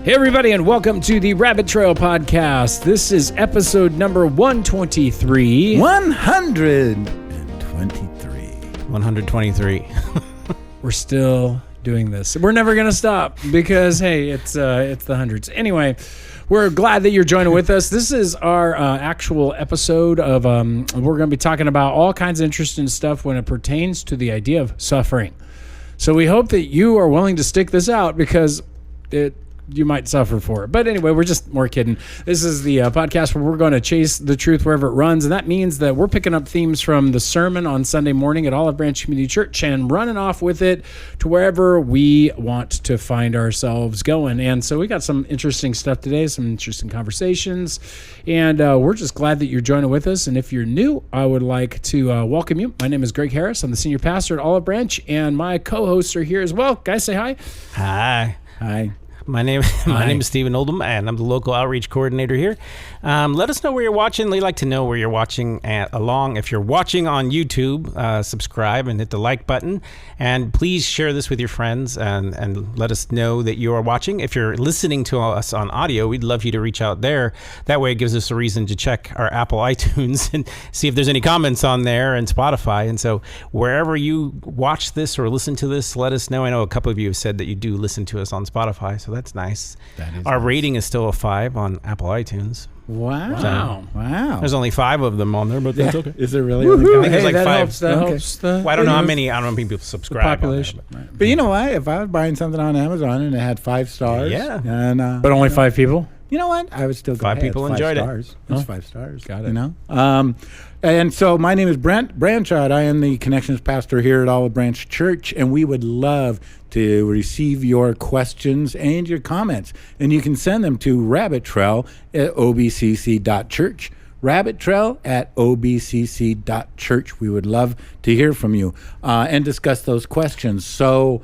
Hey everybody, and welcome to the Rabbit Trail Podcast. This is episode number 123. 123. We're still doing this. We're never going to stop because, hey, it's the hundreds. Anyway, we're glad that you're joining with us. This is our actual episode of, we're going to be talking about all kinds of interesting stuff when it pertains to the idea of suffering. So we hope that you are willing to stick this out because you might suffer for it. But anyway, we're just more kidding. This is the podcast where we're going to chase the truth wherever it runs. And that means that we're picking up themes from the sermon on Sunday morning at Olive Branch Community Church and running off with it to wherever we want to find ourselves going. And so we got some interesting stuff today, some interesting conversations. And we're just glad that you're joining with us. And if you're new, I would like to welcome you. My name is Greg Harris. I'm the senior pastor at Olive Branch. And my co-hosts are here as well. Guys, say hi. Hi. Hi. My name is Stephen Oldham, and I'm the local outreach coordinator here. Let us know where you're watching. We'd like to know where you're watching along. If you're watching on YouTube, subscribe and hit the like button. And please share this with your friends and let us know that you are watching. If you're listening to us on audio, we'd love you to reach out there. That way it gives us a reason to check our Apple iTunes and see if there's any comments on there and Spotify. And so wherever you watch this or listen to this, let us know. I know a couple of you have said that you do listen to us on Spotify, so that's nice. Our rating is still a 5 on Apple iTunes. Wow. Wow. There's only 5 of them on there, but that's okay. Is there really? I think there's like that 5. Helps Well, I don't know how many people subscribe. Population. On there, But you know what? If I was buying something on Amazon and it had 5 stars, and but only 5 people? You know what? I would still go, 5 people enjoyed it. It's 5 stars. Got it. You know? And so my name is Brent Branchard. I am the Connections Pastor here at Olive Branch Church, and we would love to receive your questions and your comments. And you can send them to rabbittrail@obcc.church. rabbittrail@obcc.church. We would love to hear from you and discuss those questions. So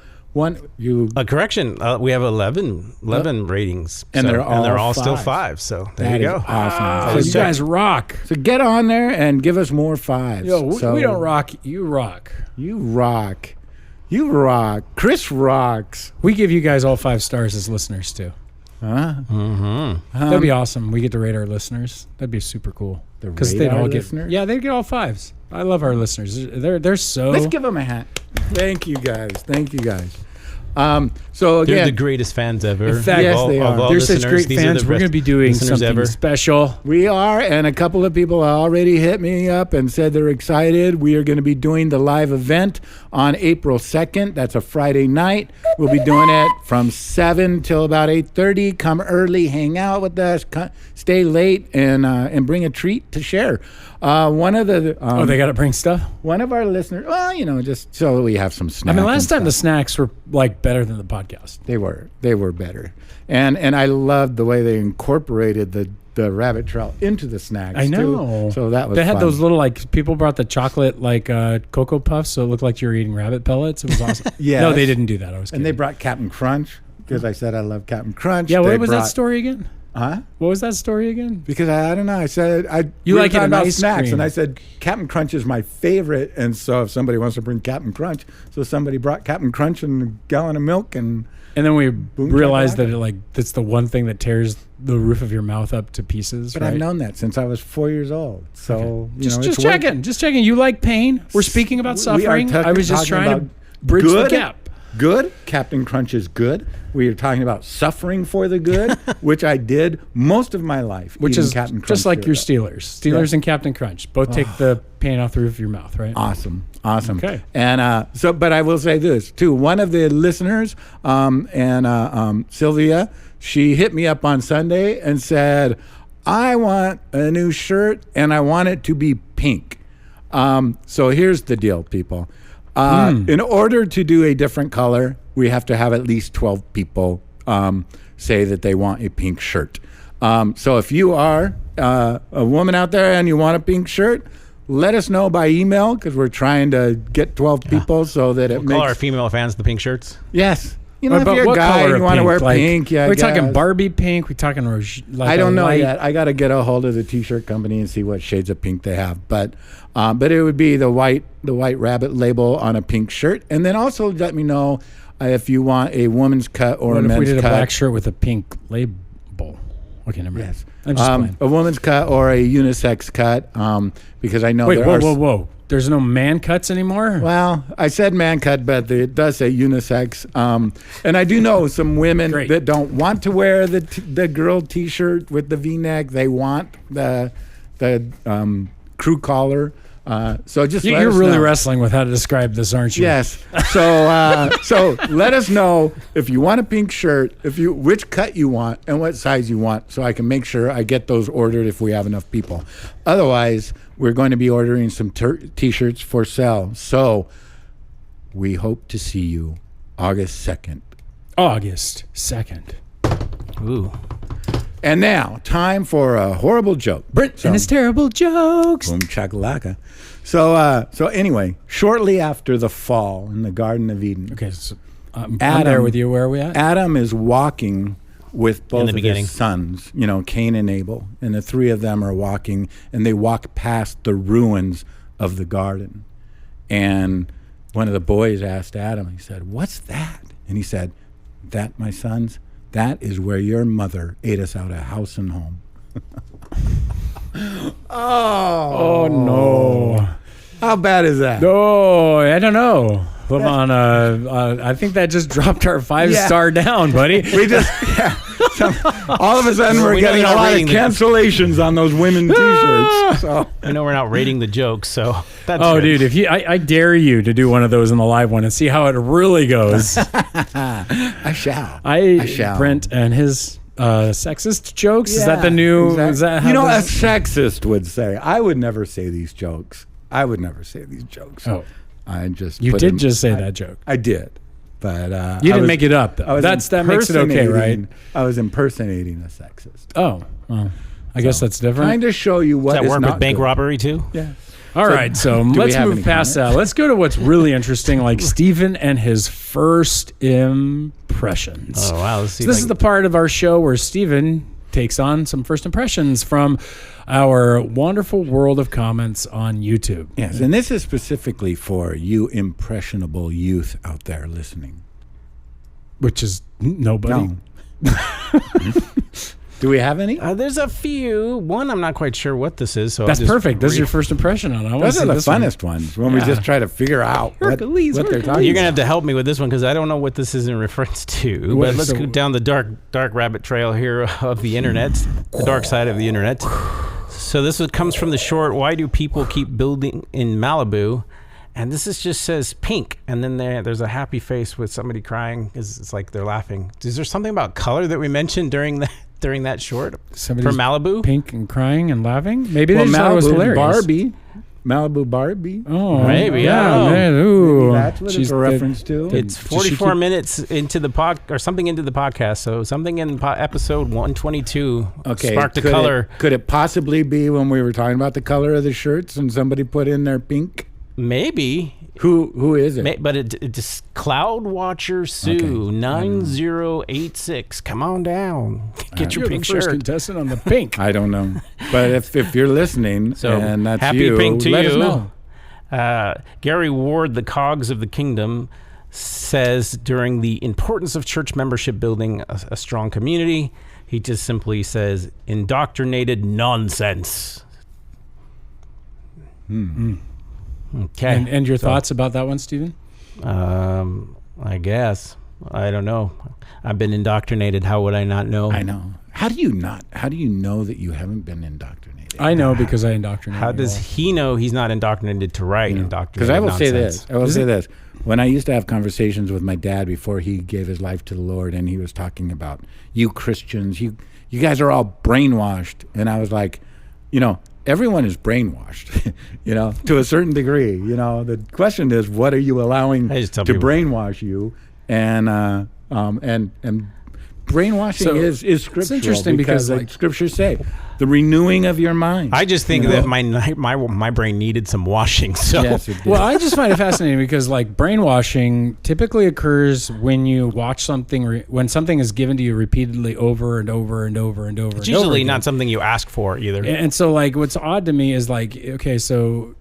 correction. We have 11 ratings, and they're all still 5. So there you go. Awesome. So you guys rock. So get on there and give us more 5s. Yo, we don't rock. You rock. You rock. You rock. Chris rocks. We give you guys all 5 stars as listeners too. That'd be awesome. We get to rate our listeners. That'd be super cool. Because they'd all get listeners? Yeah, they'd get all 5s. I love our listeners. They're so. Let's give them a hat. Thank you guys. So again, they're the greatest fans ever. In fact, yes, they are. They're such great fans. We're going to be doing something special. We are, and a couple of people already hit me up and said they're excited. We are going to be doing the live event on April 2nd. That's a Friday night. We'll be doing it from 7 till about 8:30. Come early, hang out with us, stay late, and bring a treat to share. One of the they got to bring stuff. One of our listeners, just so we have some snacks. I mean, last time the snacks were like better than the podcast. They were better, and I loved the way they incorporated the rabbit trail into the snacks. I know. Too. So that was. They had fun. those little people brought the chocolate Cocoa Puffs, so it looked like you were eating rabbit pellets. It was awesome. Yeah. No, they didn't do that. I was kidding. And they brought Captain Crunch because I said I love Captain Crunch. Yeah. What was that story again? Huh? What was that story again? Because I don't know. I said you like it about ice snacks, cream. and I said Captain Crunch is my favorite, and so if somebody wants to bring Captain Crunch, so somebody brought Captain Crunch and a gallon of milk, and then we realized that that's the one thing that tears the roof of your mouth up to pieces. But right? I've known that since I was 4 years old. So okay. Just checking. You like pain? We're speaking about suffering. I was just trying to bridge the gap. Good. Captain Crunch is good. We are talking about suffering for the good, which I did most of my life. Which is Captain Crunch just like your Steelers and Captain Crunch. Both take the pain off the roof of your mouth, right? Awesome. Okay. And but I will say this too. One of the listeners, Sylvia, she hit me up on Sunday and said, "I want a new shirt and I want it to be pink." So here's the deal, people. In order to do a different color, we have to have at least 12 people say that they want a pink shirt. So if you are a woman out there and you want a pink shirt, let us know by email because we're trying to get 12 people so that it makes... Call our female fans the pink shirts? Yes. You know, if you're a guy and you want to wear pink, we're talking Barbie pink. We're talking I don't know yet. I got to get a hold of the T-shirt company and see what shades of pink they have. But it would be the white rabbit label on a pink shirt, and then also let me know if you want a woman's cut or What a men's if we did a cut. black shirt with a pink label? Okay, never mind. Yes. I'm just playing. A woman's cut or a unisex cut, because I know Wait, there whoa, are... whoa, whoa. There's no man cuts anymore? Well, I said man cut, but it does say unisex. And I do know some women Great. that don't want to wear the girl T-shirt with the V-neck. They want the crew collar. So just let You're us really know. wrestling with how to describe this, aren't you? Yes. So let us know if you want a pink shirt, which cut you want and what size you want, so I can make sure I get those ordered if we have enough people. Otherwise, we're going to be ordering some T-shirts for sale. So we hope to see you August 2nd. August 2nd. Ooh. And now, time for a horrible joke. Brent and his terrible jokes. Boom chakalaka. So anyway, shortly after the fall in the Garden of Eden, Okay, so I'm Adam- there with you. Where are we at? Adam is walking with both the of beginning. his sons, Cain and Abel, and the three of them are walking, and they walk past the ruins of the garden. And one of the boys asked Adam, he said, "What's that?" And he said, "That, my sons, that is where your mother ate us out of house and home." Oh, no. How bad is that? No, I don't know. Hold on. I think that just dropped our 5-star down, buddy. We just, all of a sudden we're We know getting you're a not lot of reading the- cancellations on those women T-shirts. So. I know we're not rating the jokes, so that's Oh, good. dude, I dare you to do one of those in the live one and see how it really goes. I shall. I shall. Brent and his sexist jokes. Is that the new? exactly. Is that how a this- sexist would say? I would never say these jokes. Oh, I just you put did in- just say that joke. I did, but You didn't make it up, though. That makes it okay, right? I was impersonating a sexist. Oh, well, I guess that's different. Trying to show you what Does that is work not with bank good. robbery too? Yeah. All right, so we let's have move any past that. Let's go to what's really interesting, like Stephen and his first impressions. Oh wow, let's see. So this is the part of our show where Stephen takes on some first impressions from our wonderful world of comments on YouTube. Yes, and this is specifically for you impressionable youth out there listening. Which is nobody. No. Do we have any? There's a few. One, I'm not quite sure what this is. So That's I'll just perfect. This is read- your first impression on it. I wanna Those see are the this one. funnest ones when we just try to figure out what they're talking You're gonna about. have to help me with this one because I don't know what this is in reference to. What- But let's so- go down the dark rabbit trail here of the internet, the dark side of the internet. So this comes from the short. Why do people keep building in Malibu? And this just says pink, and then there's a happy face with somebody crying. It's like they're laughing. Is there something about color that we mentioned during that short Somebody's for Malibu? pink and crying and laughing? Maybe Well, they just thought it was hilarious. Malibu Barbie. Oh, Maybe, I yeah. don't know. Man, ooh. Maybe that's what it's a reference to. It's 44 minutes into the or something into the podcast. So something in episode 122 sparked a color. Could it possibly be when we were talking about the color of the shirts and somebody put in their pink? Maybe. Who is it? But it's Cloud Watcher Sue 9086. Come on down. Get your You're pink the first shirt. contestant on the pink. I don't know. But if you're listening So and that's happy you, pink to let you. us know. Gary Ward, the Cogs of the Kingdom, says during the importance of church membership building a strong community, he just simply says indoctrinated nonsense. Okay. And your thoughts about that one, Stephen? I guess. I don't know. I've been indoctrinated. How would I not know? I know. How do you know that you haven't been indoctrinated? I know because I indoctrinated. How does he know he's not indoctrinated to write indoctrinated Because I will say nonsense? this. I will say this. When I used to have conversations with my dad before he gave his life to the Lord, and he was talking about you Christians, you guys are all brainwashed, and I was like, everyone is brainwashed, to a certain degree. The question is, what are you allowing I to just tell people. brainwash you? And brainwashing So, is scriptural. it's interesting because, like- scriptures say the renewing of your mind. I just think that my brain needed some washing. So Yes, it did. Well, I just find it fascinating because, like, brainwashing typically occurs when you watch something, when something is given to you repeatedly over and over and over and over. it's and over usually again. not something you ask for either. And so, like, what's odd to me is, like, okay, so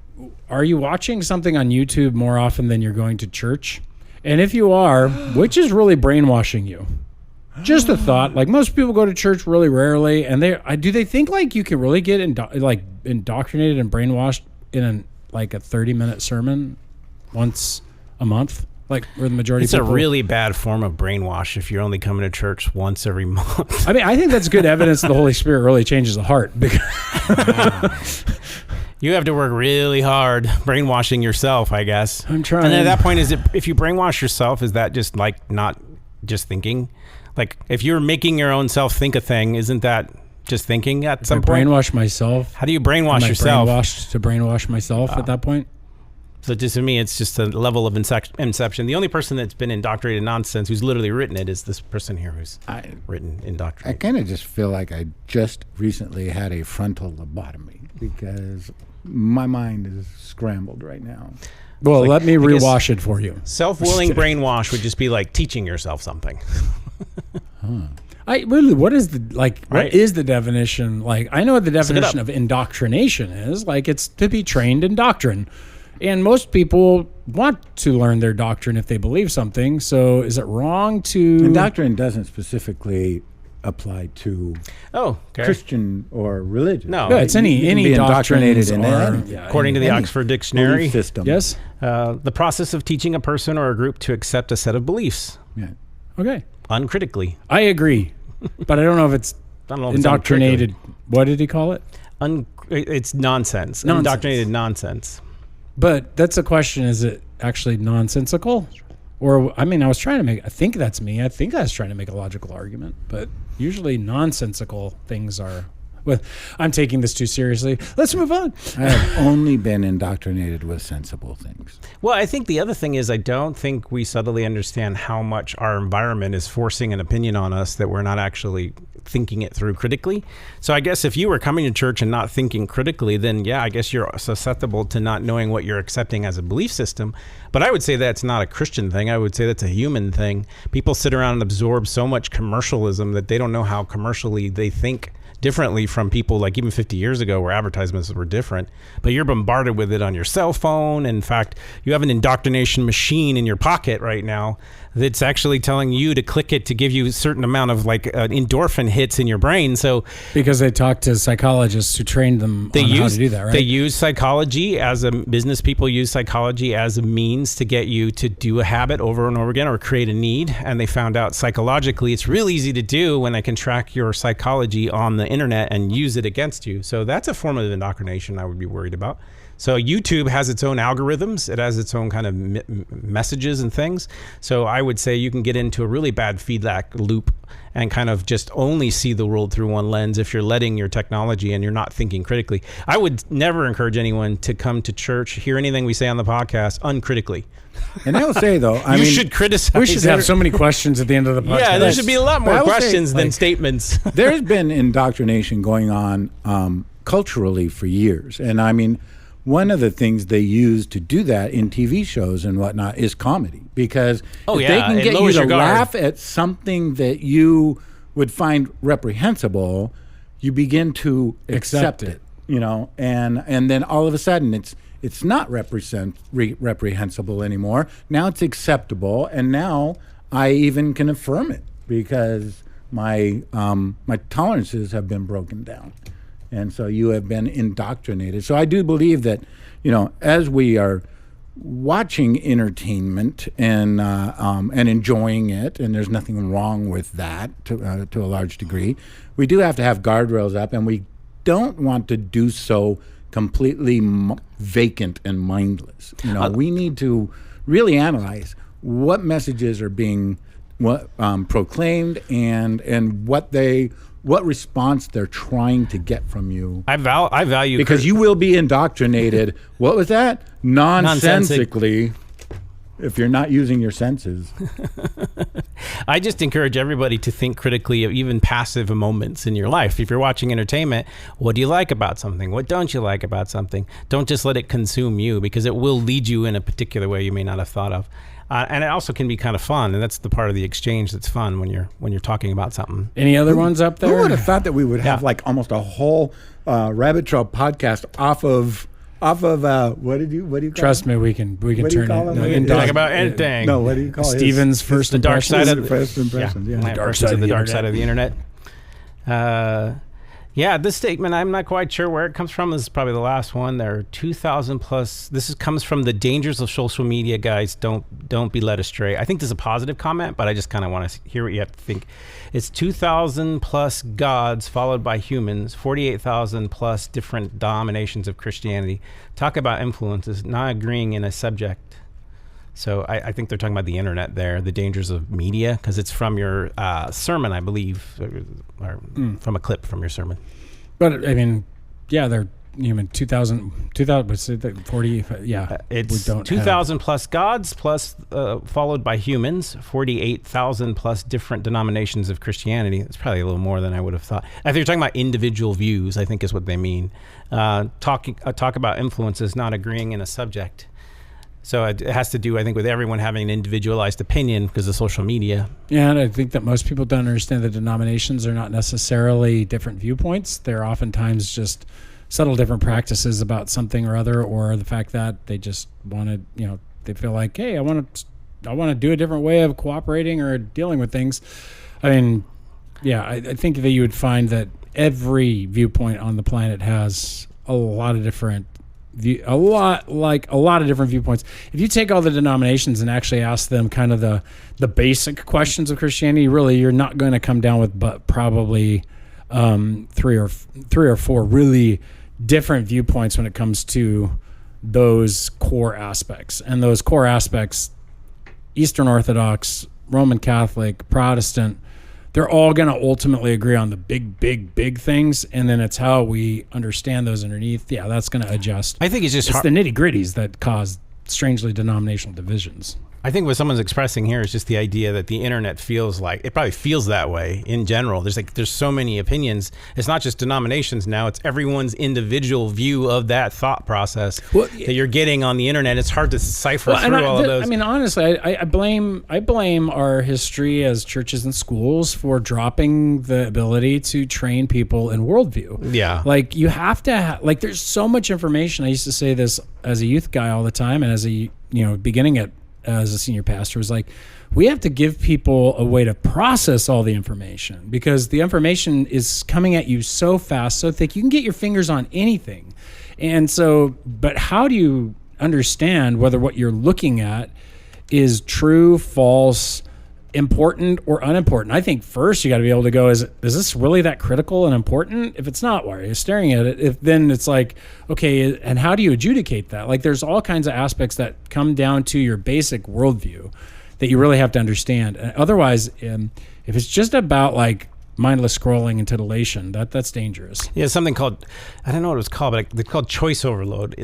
are you watching something on YouTube more often than you're going to church? And if you are, which is really brainwashing you? Just a thought. Like, most people go to church really rarely, and do they think like you can really get indoctrinated and brainwashed in a 30-minute sermon once a month? Like, where the majority it's of people... a really bad form of brainwash if you're only coming to church once every month. I mean, I think that's good evidence the Holy Spirit really changes the heart. Because you have to work really hard brainwashing yourself, I guess. I'm trying. And then at that point, if you brainwash yourself, is that just like not just thinking? Like, if you're making your own self think a thing, isn't that just thinking at some point? Brainwash myself. How do you brainwash yourself? Brainwashed to brainwash myself at that point? So just to me, it's just a level of inception. The only person that's been indoctrinated nonsense, who's literally written it, is this person here who's written indoctrinated. I kind of just feel like I just recently had a frontal lobotomy because my mind is scrambled right now. Well, let me rewash it for you. Self-willing brainwash would just be like teaching yourself something. What is the definition? Like, I know what the definition of indoctrination is. Like, it's to be trained in doctrine. And most people want to learn their doctrine if they believe something. So is it wrong to... And doctrine doesn't specifically apply to Christian or religion. No, it's any indoctrinated in according to the Oxford Dictionary system. Yes. The process of teaching a person or a group to accept a set of beliefs. Yeah. Okay. Uncritically. I agree. But I don't know if it's indoctrinated. What did he call it? It's nonsense. Indoctrinated nonsense. But that's a question. Is it actually nonsensical? Or, I mean, I think that's me. I think I was trying to make a logical argument. But usually nonsensical things are... Well, I'm taking this too seriously. Let's move on. I have only been indoctrinated with sensible things. Well, I think the other thing is I don't think we subtly understand how much our environment is forcing an opinion on us that we're not actually thinking it through critically. So I guess if you were coming to church and not thinking critically, then yeah, I guess you're susceptible to not knowing what you're accepting as a belief system. But I would say that's not a Christian thing. I would say that's a human thing. People sit around and absorb so much commercialism that they don't know how commercially they think differently from people like even 50 years ago where advertisements were different, but you're bombarded with it on your cell phone. In fact, you have an indoctrination machine in your pocket right now that's actually telling you to click it to give you a certain amount of endorphin hits in your brain. So because they talk to psychologists who trained them on how to do that, right? They use psychology business people use psychology as a means to get you to do a habit over and over again or create a need. And they found out psychologically it's real easy to do when I can track your psychology on the internet and use it against you. So that's a form of indoctrination I would be worried about. So YouTube has its own algorithms. It has its own kind of messages and things. So I would say you can get into a really bad feedback loop and kind of just only see the world through one lens if you're letting your technology and you're not thinking critically. I would never encourage anyone to come to church, hear anything we say on the podcast uncritically. And I will say, though, I mean, should criticize. We should have so many questions at the end of the podcast. Yeah, there should be a lot more questions than statements. There's been indoctrination going on culturally for years. And I mean, one of the things they use to do that in TV shows and whatnot is comedy. Because if they can get you to laugh at something that you would find reprehensible, you begin to accept it. You know, and then all of a sudden it's not reprehensible anymore. Now it's acceptable, and now I even can affirm it because my tolerances have been broken down. And so you have been indoctrinated. So I do believe that, you know, as we are watching entertainment and enjoying it, and there's nothing wrong with that to a large degree, we do have to have guardrails up, and we don't want to do so completely vacant and mindless. You know, we need to really analyze what messages are being proclaimed and what response they're trying to get from you. I value because you will be indoctrinated. What was that? Nonsensically. If you're not using your senses. I just encourage everybody to think critically of even passive moments in your life. If you're watching entertainment, what do you like about something? What don't you like about something? Don't just let it consume you, because it will lead you in a particular way you may not have thought of. And it also can be kind of fun, and that's the part of the exchange that's fun when you're talking about something. Any other ones up there? Who would have thought that we would have like almost a whole rabbit trail podcast off of off of what do you call Trust me, we can What do you turn call it. him? No, We can Talk about anything. No, what do you call it? Steven's first the dark impressions. side of First impression. Yeah. My dark impressions side of of the the dark internet. side of the internet. This statement, I'm not quite sure where it comes from. This is probably the last one. There are 2,000 plus. Comes from the dangers of social media, guys. Don't be led astray. I think this is a positive comment, but I just kind of want to hear what you have to think. It's 2,000 plus gods followed by humans, 48,000 plus different denominations of Christianity. Talk about influences, not agreeing in a subject. So I think they're talking about the internet there, the dangers of media, because it's from your sermon, I believe, or from a clip from your sermon. But I mean, yeah, they're 2,000, 40, yeah. It's 2,000 plus gods plus followed by humans, 48,000 plus different denominations of Christianity. It's probably a little more than I would have thought. If you're talking about individual views, I think is what they mean. Talk about influences, not agreeing in a subject. So it has to do, I think, with everyone having an individualized opinion because of social media. Yeah, and I think that most people don't understand that denominations are not necessarily different viewpoints. They're oftentimes just subtle different practices about something or other, or the fact that they just want to, they feel like, hey, I want to do a different way of cooperating or dealing with things. I mean, yeah, I think that you would find that every viewpoint on the planet has a lot of different different viewpoints. If you take all the denominations and actually ask them kind of the basic questions of Christianity, really, you're not going to come down with but probably three or four really different viewpoints when it comes to those core aspects. And those core aspects, Eastern Orthodox, Roman Catholic, Protestant, they're all going to ultimately agree on the big things, and then it's how we understand those underneath. Yeah, that's going to adjust. I think it's just the nitty-gritties that cause strangely denominational divisions. I think what someone's expressing here is just the idea that the internet feels like, it probably feels that way in general. There's so many opinions. It's not just denominations now, it's everyone's individual view of that thought process that you're getting on the internet. It's hard to decipher through all of those. I mean, honestly, I blame our history as churches and schools for dropping the ability to train people in worldview. Yeah. Like you have to there's so much information. I used to say this as a youth guy all the time, and as a beginning as a senior pastor, was like, we have to give people a way to process all the information, because the information is coming at you so fast, so thick, you can get your fingers on anything. And so, but how do you understand whether what you're looking at is true, false, important, or unimportant? I think first you got to be able to go, is this really that critical and important? If it's not, why are you staring at it? If then it's like, okay, and how do you adjudicate that? Like there's all kinds of aspects that come down to your basic worldview that you really have to understand. Otherwise, if it's just about like mindless scrolling and titillation, that's dangerous. Yeah, something called, I don't know what it was called, but they're called choice overload.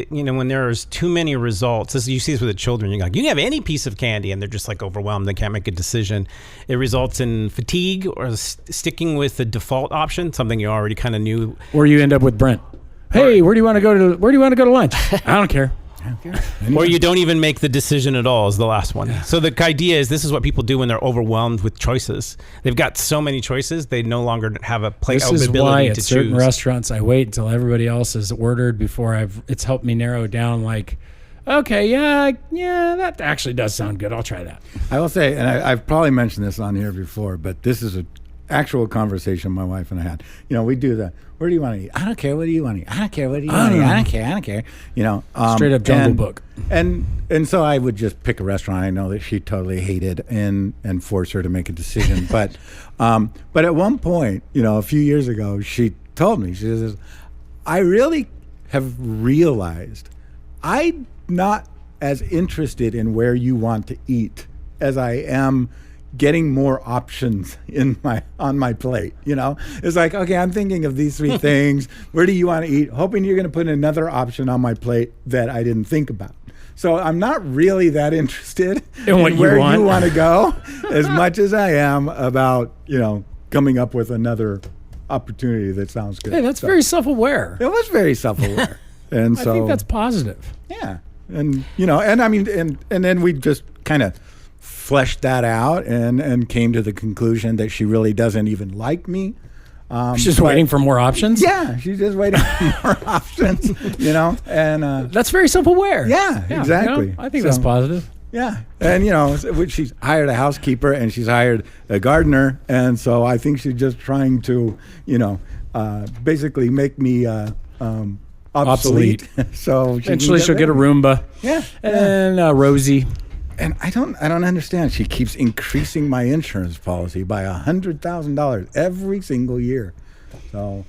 When there's too many results, you see this with the children, you're like, you can have any piece of candy, and they're just like overwhelmed, they can't make a decision. It results in fatigue or sticking with the default option, something you already kind of knew. Or you end up with Brent. Hey, where do you want to go to lunch? I don't care. Or you don't even make the decision at all is the last one. Yeah. So the idea is this is what people do when they're overwhelmed with choices. They've got so many choices, they no longer have a ability to choose. This is why at certain restaurants I wait until everybody else is ordered before it's helped me narrow down like, okay, yeah, that actually does sound good. I'll try that. I will say, and I've probably mentioned this on here before, but this is an actual conversation my wife and I had. We do the, where do you want to eat? I don't care. What do you want to eat? I don't care. What do you want to eat? I don't care. Straight up Jungle Book. And so I would just pick a restaurant I know that she totally hated and force her to make a decision. But at one point, a few years ago, she told me, she says, I really have realized I'm not as interested in where you want to eat as I am getting more options on my plate. It's like, okay, I'm thinking of these three things. Where do you want to eat? Hoping you're going to put another option on my plate that I didn't think about. So I'm not really that interested in where you want to go as much as I am about, coming up with another opportunity that sounds good. Hey, that's very self-aware. It was very self-aware. And so I think that's positive. Yeah. And, and I mean, and then we just kind of fleshed that out and came to the conclusion that she really doesn't even like me She's just waiting for more options? Yeah, she's just waiting for more options, and That's very self-aware. yeah, exactly. I think that's positive. Yeah, and she's hired a housekeeper and she's hired a gardener, and so I think she's just trying to, basically make me obsolete. So Eventually she'll get a Roomba. Yeah, And Rosie. and I don't understand. She keeps increasing my insurance policy by $100,000 every single year. So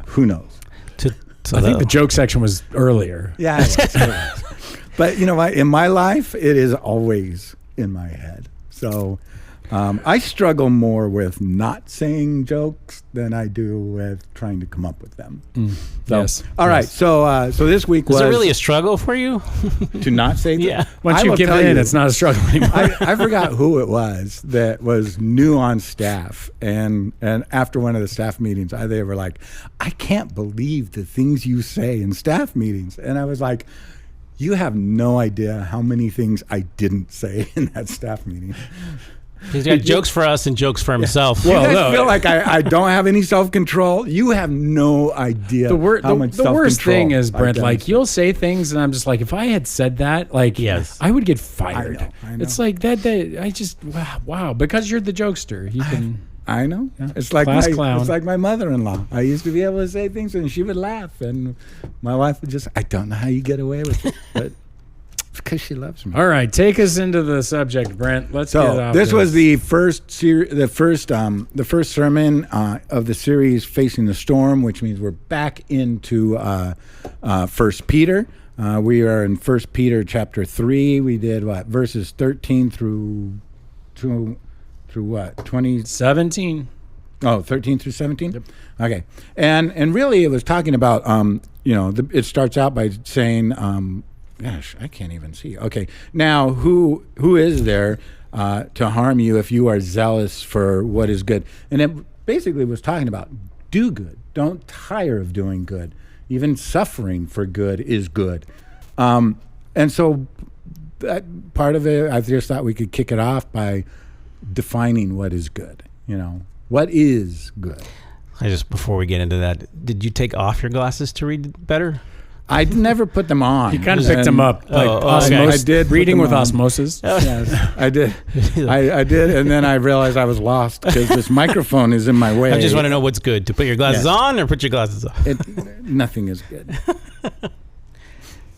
who knows? I think the joke section was earlier. Yeah. But you know what? In my life, it is always in my head. So I struggle more with not saying jokes than I do with trying to come up with them. So, Yes. All right. So this week was Is it really a struggle for you? to not say jokes. Yeah. Once I you will give tell in, you, it's not a struggle anymore. I forgot who it was that was new on staff, and after one of the staff meetings, they were like, "I can't believe the things you say in staff meetings," and I was like, "You have no idea how many things I didn't say in that staff meeting." He's got jokes for us and jokes for himself. You Well, guys no. feel like I don't have any self-control? You have no idea the how much the worst self-control thing is, I've Brent, like demonstrated. you'll say things and I'm just like, if I had said that, like, Yes. I would get fired. I know. It's like that I just, wow, because you're the jokester. You can, I know. It's like Class clown. it's like my mother-in-law. I used to be able to say things and she would laugh, and my wife would just, I don't know how you get away with it, but it's because she loves me. all right, take us into the subject, Brent. Let's get So off this was the first sermon of the series Facing the Storm, which means we're back into 1 Peter. We are in 1 Peter chapter 3. We did verses 13 through what? 20 17. Oh, 13 through 17? Yep. Okay. And really it was talking about it starts out by saying gosh, I can't even see. Okay. Now, who is there to harm you if you are zealous for what is good? And it basically was talking about do good. Don't tire of doing good. Even suffering for good is good. And so that part of it, I just thought we could kick it off by defining what is good. What is good? Before we get into that, did you take off your glasses to read better? I never put them on. You kind of picked them up. Like okay. I did put reading them with on. osmosis. Yes, I did. I did, and then I realized I was lost because this microphone is in my way. I just want to know what's good, to put your glasses Yes. on or put your glasses off. Nothing is good.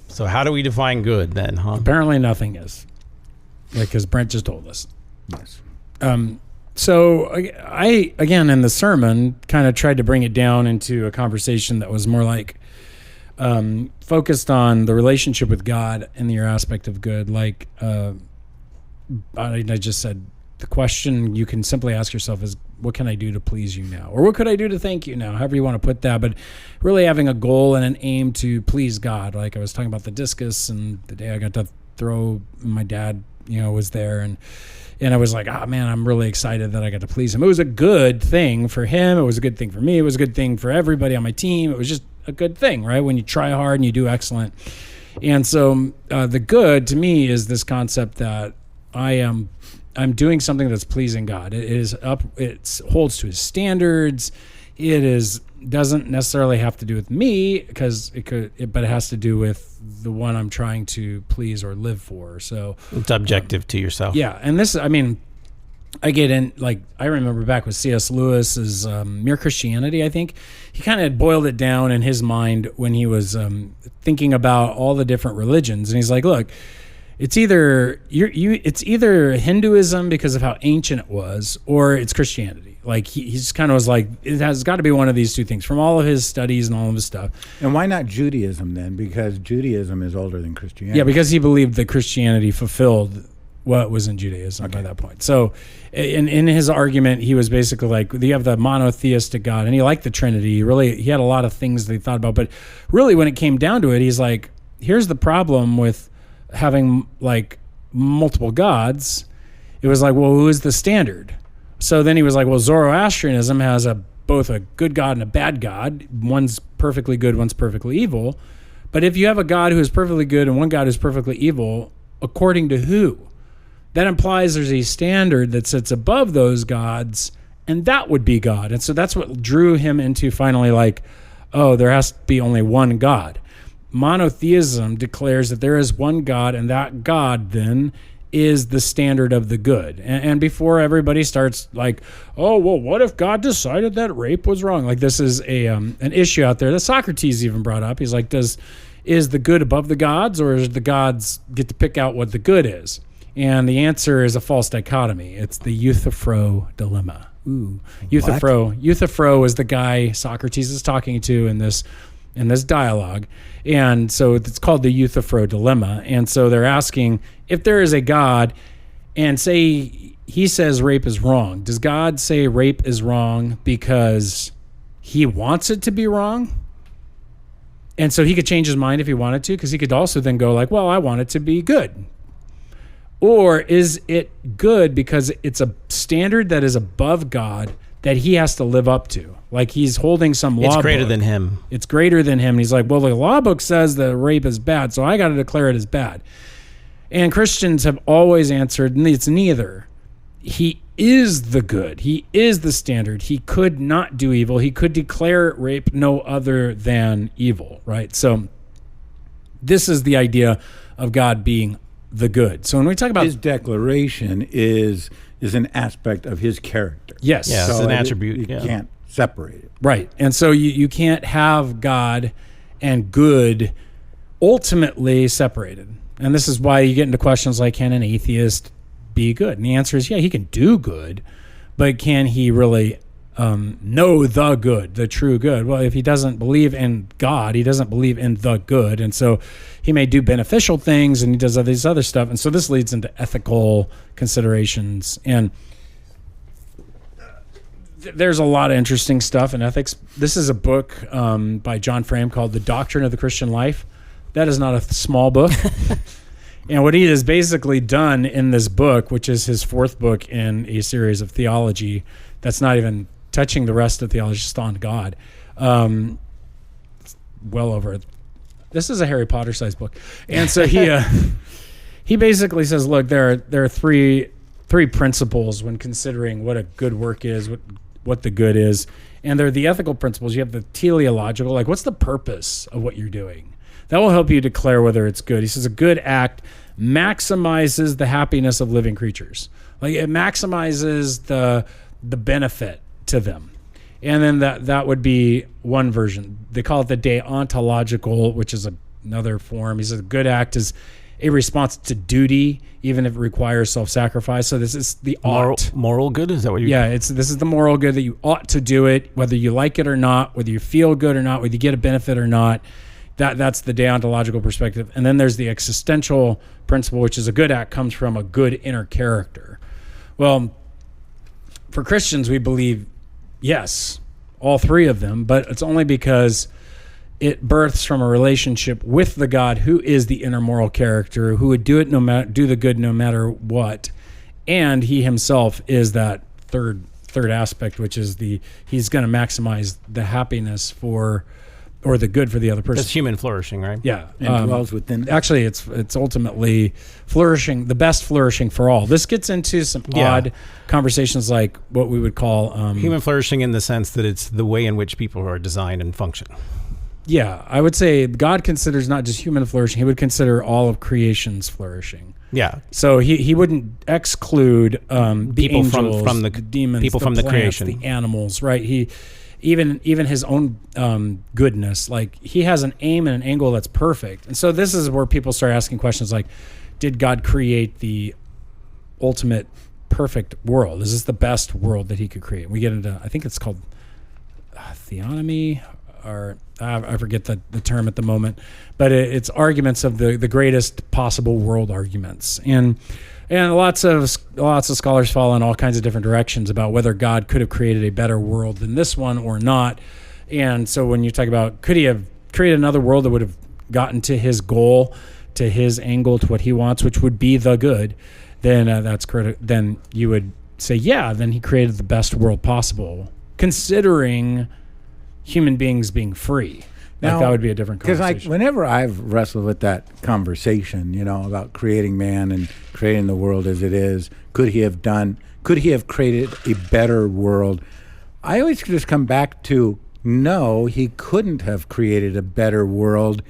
So how do we define good then, huh? Apparently nothing is. Because Brent just told us. Yes. So I again, in the sermon, kind of tried to bring it down into a conversation that was more like focused on the relationship with God and your aspect of good. Like I just said, the question you can simply ask yourself is, what can I do to please you now? Or what could I do to thank you now? However you want to put that. But really having a goal and an aim to please God. Like I was talking about the discus, and the day I got to throw, my dad, was there, and I was like, oh man, I'm really excited that I got to please him. It was a good thing for him. It was a good thing for me. It was a good thing for everybody on my team. It was just a good thing, right? When you try hard and you do excellent. And so the good to me is this concept that I'm doing something that's pleasing God. It holds to his standards. Doesn't necessarily have to do with me, because but it has to do with the one I'm trying to please or live for. So It's objective to yourself. yeah. And this, I get in, like, I remember back with C.S. Lewis's Mere Christianity, I think. He kind of boiled it down in his mind when he was thinking about all the different religions. And he's like, look, it's either it's either Hinduism because of how ancient it was, or it's Christianity. Like he just kind of was like, it has got to be one of these two things from all of his studies and all of his stuff. And why not Judaism then? Because Judaism is older than Christianity. Yeah, because he believed that Christianity fulfilled what was in Judaism by that point. So in his argument, he was basically like, you have the monotheistic God, and he liked the Trinity. He had a lot of things that he thought about. But really, when it came down to it, he's like, here's the problem with having like multiple gods. It was like, well, who is the standard? So then he was like, well, Zoroastrianism has both a good God and a bad God. One's perfectly good, one's perfectly evil. But if you have a God who is perfectly good and one God who's perfectly evil, according to who? That implies there's a standard that sits above those gods, and that would be God. And so that's what drew him into finally like, oh, there has to be only one God. Monotheism declares that there is one God, and that God then is the standard of the good. And before everybody starts like, oh, well, what if God decided that rape was wrong? Like this is an issue out there that Socrates even brought up. He's like, is the good above the gods, or does the gods get to pick out what the good is? And the answer is a false dichotomy. It's the Euthyphro dilemma. Ooh, Euthyphro is the guy Socrates is talking to in this dialogue. And so it's called the Euthyphro dilemma. And so they're asking, if there is a God and say he says rape is wrong, does God say rape is wrong because he wants it to be wrong? And so he could change his mind if he wanted to, because he could also then go like, well, I want it to be good. Or is it good because it's a standard that is above God that he has to live up to? Like he's holding some law book. It's greater than him. It's greater than him. And he's like, well, the law book says that rape is bad, so I got to declare it as bad. And Christians have always answered, it's neither. He is the good. He is the standard. He could not do evil. He could declare rape no other than evil, right? So this is the idea of God being the good. So when we talk about his declaration is an aspect of his character. Yes. Yeah, So it's an attribute. You can't separate it. Right. And so you can't have God and good ultimately separated. And this is why you get into questions like, can an atheist be good? And the answer is, yeah, he can do good, but can he really know the good, the true good? Well, if he doesn't believe in God, he doesn't believe in the good. And so he may do beneficial things and he does all this other stuff. And so this leads into ethical considerations. And there's a lot of interesting stuff in ethics. This is a book by John Frame called The Doctrine of the Christian Life. That is not a small book. And what he has basically done in this book, which is his fourth book in a series of theology, that's not even touching the rest of theology, just on God. Well over. This is a Harry Potter sized book. And so he basically says, look, there are three principles when considering what a good work is, what the good is. And they're the ethical principles. You have the teleological, like what's the purpose of what you're doing? That will help you declare whether it's good. He says a good act maximizes the happiness of living creatures. Like it maximizes the benefit to them. And then that would be one version. They call it the deontological, which is another form. He says a good act is a response to duty, even if it requires self-sacrifice. So this is the moral good. Is that what you? Yeah, this is the moral good that you ought to do it, whether you like it or not, whether you feel good or not, whether you get a benefit or not. That's the deontological perspective. And then there's the existential principle, which is a good act comes from a good inner character. Well, for Christians, we believe, yes, all three of them, but it's only because it births from a relationship with the God who is the inner moral character, who would do the good no matter what. And he himself is that third aspect, which is he's going to maximize the happiness or the good for the other person. That's human flourishing, right? Yeah. And dwells within. Actually, it's ultimately flourishing, the best flourishing for all. This gets into some odd conversations like what we would call... human flourishing in the sense that it's the way in which people are designed and function. Yeah, I would say God considers not just human flourishing, he would consider all of creation's flourishing. Yeah. So he wouldn't exclude the people angels, from the demons, people from plants, the creation, the animals, right? Even his own goodness, like he has an aim and an angle that's perfect. And so this is where people start asking questions like, did God create the ultimate perfect world? Is this the best world that he could create? We get into, I think it's called theonomy, or I forget the term at the moment, but it's arguments of the greatest possible world arguments. And lots of scholars fall in all kinds of different directions about whether God could have created a better world than this one or not. And so when you talk about could he have created another world that would have gotten to his goal, to his angle, to what he wants, which would be the good, then that's correct. Then you would say, yeah, then he created the best world possible, considering human beings being free. Like that would be a different conversation. Because whenever I've wrestled with that conversation, about creating man and creating the world as it is, could he have created a better world? I always just come back to, no, he couldn't have created a better world,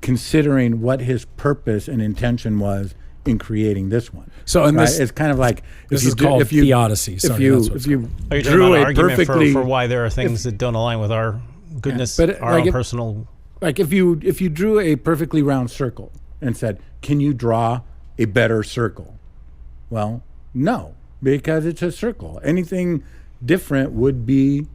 considering what his purpose and intention was in creating this one. So it's kind of like this is called theodicy. Sorry, if you Are you drew talking about a argument perfectly for why there are things that don't align with our goodness, but our own personal... Like if you drew a perfectly round circle and said, can you draw a better circle? Well, no, because it's a circle. Anything different would be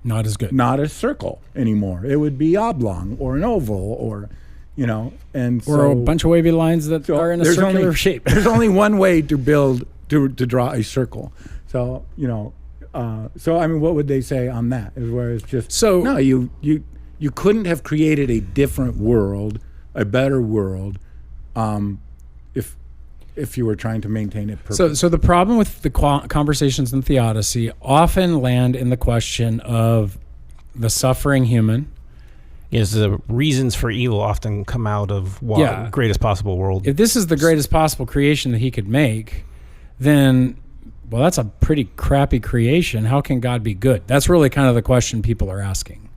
not as good. Not a circle anymore. It would be oblong or an oval or, and or a bunch of wavy lines that are in a circular shape. There's only one way to draw a circle. So, so I mean, what would they say on that? Is where it's just, no, you couldn't have created a different world, a better world, if you were trying to maintain it perfectly. So the problem with the conversations in theodicy often land in the question of the suffering human. Yes, the reasons for evil often come out of greatest possible world. If this is the greatest possible creation that he could make, then, well, that's a pretty crappy creation. How can God be good? That's really kind of the question people are asking,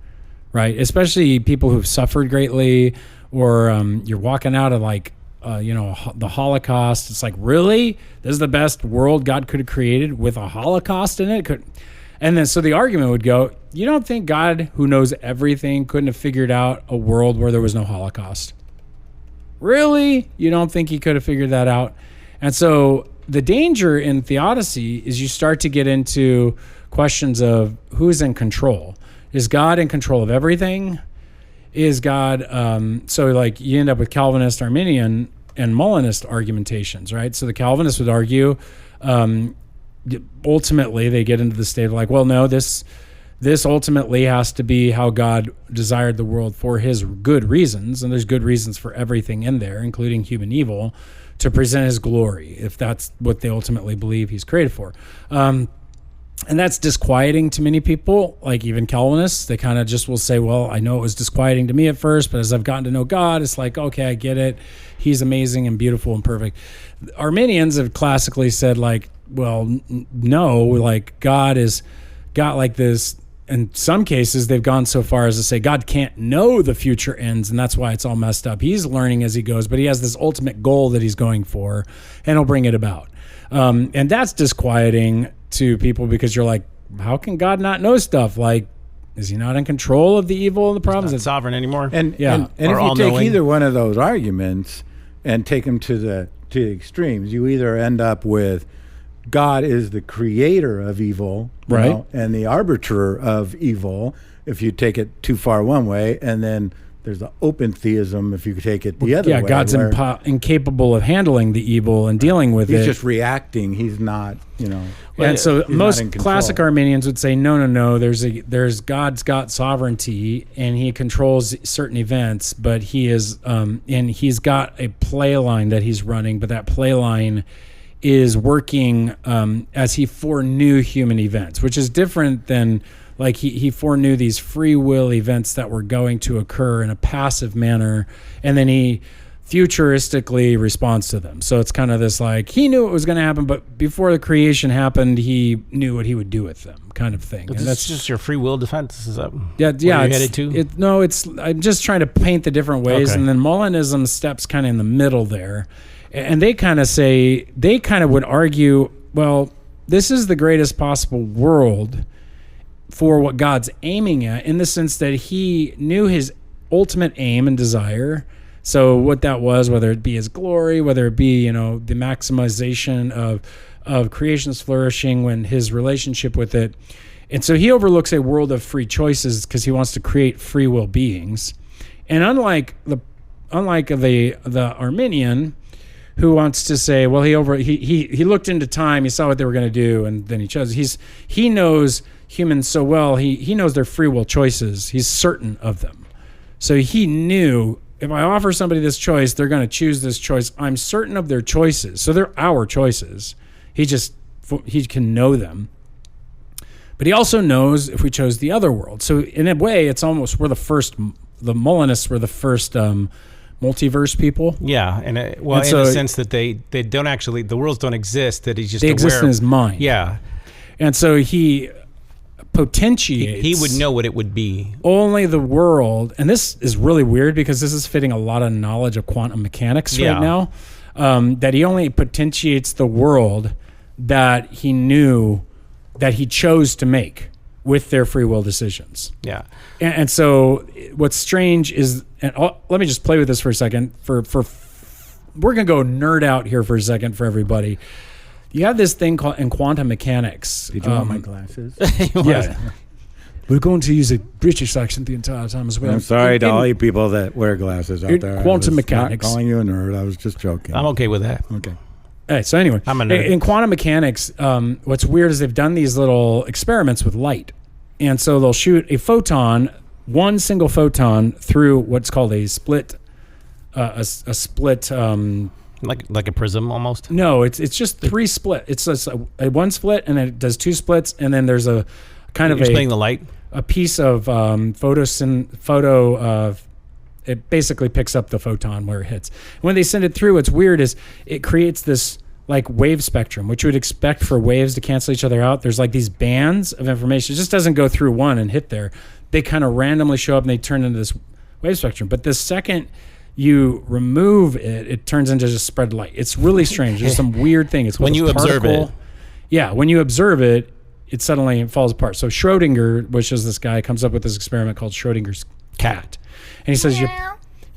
right? Especially people who've suffered greatly, or you're walking out of the Holocaust. It's like, really? This is the best world God could have created with a Holocaust in it? And then so the argument would go, you don't think God, who knows everything, couldn't have figured out a world where there was no Holocaust? Really? You don't think he could have figured that out? And so the danger in theodicy is you start to get into questions of who's in control. Is God in control of everything? Is God, you end up with Calvinist, Arminian, and Molinist argumentations, right? So the Calvinists would argue, ultimately they get into the state of like, well, no, this ultimately has to be how God desired the world for his good reasons, and there's good reasons for everything in there, including human evil, to present his glory, if that's what they ultimately believe he's created for. And that's disquieting to many people, like even Calvinists. They kind of just will say, well, I know it was disquieting to me at first, but as I've gotten to know God, it's like, okay, I get it. He's amazing and beautiful and perfect. Arminians have classically said, like, well, no, like God is got like this. In some cases, they've gone so far as to say God can't know the future ends, and that's why it's all messed up. He's learning as he goes, but he has this ultimate goal that he's going for, and he'll bring it about. And that's disquieting to people because you're like, how can God not know stuff? Like, is he not in control of the evil and the problems? He's not sovereign anymore. And if you take either one of those arguments and take them to the extremes, you either end up with God is the creator of evil, right, and the arbiter of evil, if you take it too far one way, and then there's the open theism if you take it the other way. Yeah, God's incapable of handling the evil and dealing with it. He's just reacting. He's not, And so most classic Arminians would say, no. There's God's got sovereignty and he controls certain events, but he is, and he's got a play line that he's running, but that play line is working as he foreknew human events, which is different than like he foreknew these free will events that were going to occur in a passive manner, and then he futuristically responds to them. So it's kind of this like he knew it was going to happen, but before the creation happened, he knew what he would do with them, kind of thing. But that's just your free will defense. Is that yeah? Where you're headed to? I'm just trying to paint the different ways, Okay. And then Molinism steps kind of in the middle there. And they kind of would argue, well, this is the greatest possible world for what God's aiming at, in the sense that he knew his ultimate aim and desire. So what that was, whether it be his glory, whether it be, the maximization of creation's flourishing, when his relationship with it. And so he overlooks a world of free choices because he wants to create free will beings. And unlike the Arminian, who wants to say, well, he looked into time, he saw what they were going to do, and then he chose. He knows humans so well, he knows their free will choices. He's certain of them. So he knew, if I offer somebody this choice, they're going to choose this choice. I'm certain of their choices. So they're our choices. He can know them. But he also knows if we chose the other world. So in a way, it's almost the Molinists were the first multiverse people. Yeah, and in the sense that they don't actually, the worlds don't exist, that he's just they aware. Exist in his mind. Yeah. And so he potentiates. He would know what it would be. Only the world, and this is really weird because this is fitting a lot of knowledge of quantum mechanics right now, that he only potentiates the world that he knew that he chose to make with their free will decisions. Yeah. And so what's strange is, let me just play with this for a second. We're going to go nerd out here for a second for everybody. You have this thing called in quantum mechanics. Did you want my glasses? Yeah. We're going to use a British accent the entire time as well. I'm sorry to all you people that wear glasses out there. Quantum I was mechanics. Not calling you a nerd. I was just joking. I'm okay with that. Okay. Hey, so anyway, I'm a nerd. In quantum mechanics, what's weird is they've done these little experiments with light. And so they'll shoot a photon, one single photon, through what's called a split, a split. Like a prism almost? No, it's just three split. It's just a one split, and then it does two splits, and then there's a kind of explaining the light. A piece of it basically picks up the photon where it hits. When they send it through, what's weird is it creates this like wave spectrum, which you would expect for waves to cancel each other out. There's like these bands of information. It just doesn't go through one and hit there. They kind of randomly show up and they turn into this wave spectrum. But the second you remove it, it turns into just spread light. It's really strange. There's some weird thing. It's when you observe it. Yeah, when you observe it, it suddenly falls apart. So Schrodinger, which is this guy, comes up with this experiment called Schrodinger's cat. And he says,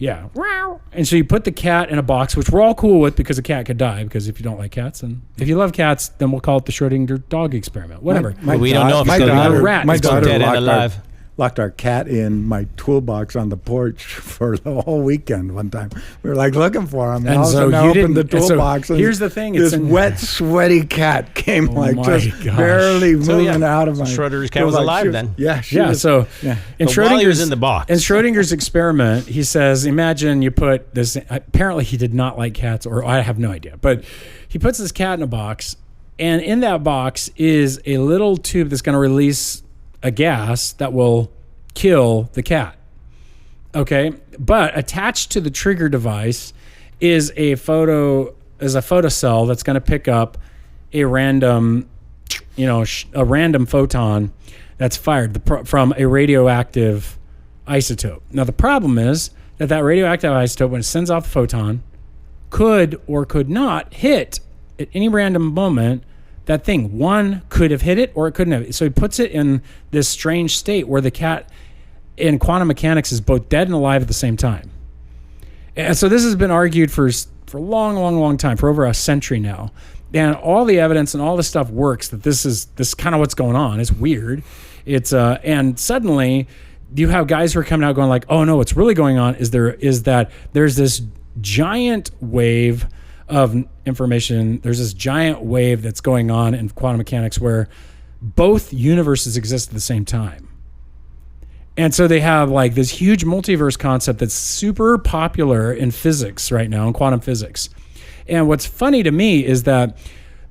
and so you put the cat in a box, which we're all cool with because a cat could die, because if you don't like cats, and if you love cats, then we'll call it the Schrodinger dog experiment. Whatever. We don't know if it's a rat. My It's daughter dead and alive. Locked our cat in my toolbox on the porch for the whole weekend one time. We were like looking for him. And all of a sudden I opened the toolbox. And here's the thing. This wet, sweaty cat came barely moving out of my... Schrodinger's cat was alive then. Yeah. In While he was in the box. In Schrodinger's experiment, he says, imagine you put this... Apparently he did not like cats, or I have no idea. But he puts this cat in a box, and in that box is a little tube that's going to release a gas that will kill the cat. Okay, but attached to the trigger device is a photocell that's going to pick up a random, a random photon that's fired from a radioactive isotope. Now the problem is that radioactive isotope, when it sends off the photon, could or could not hit at any random moment that thing. One could have hit it or it couldn't have. So he puts it in this strange state where the cat in quantum mechanics is both dead and alive at the same time. And so this has been argued for a long time, for over a century now. And all the evidence and all the stuff works that this is kind of what's going on. It's weird. It's and suddenly you have guys who are coming out going like, oh no, what's really going on is that there's this giant wave of information. There's this giant wave that's going on in quantum mechanics where both universes exist at the same time. And so they have like this huge multiverse concept that's super popular in physics right now, in quantum physics. And what's funny to me is that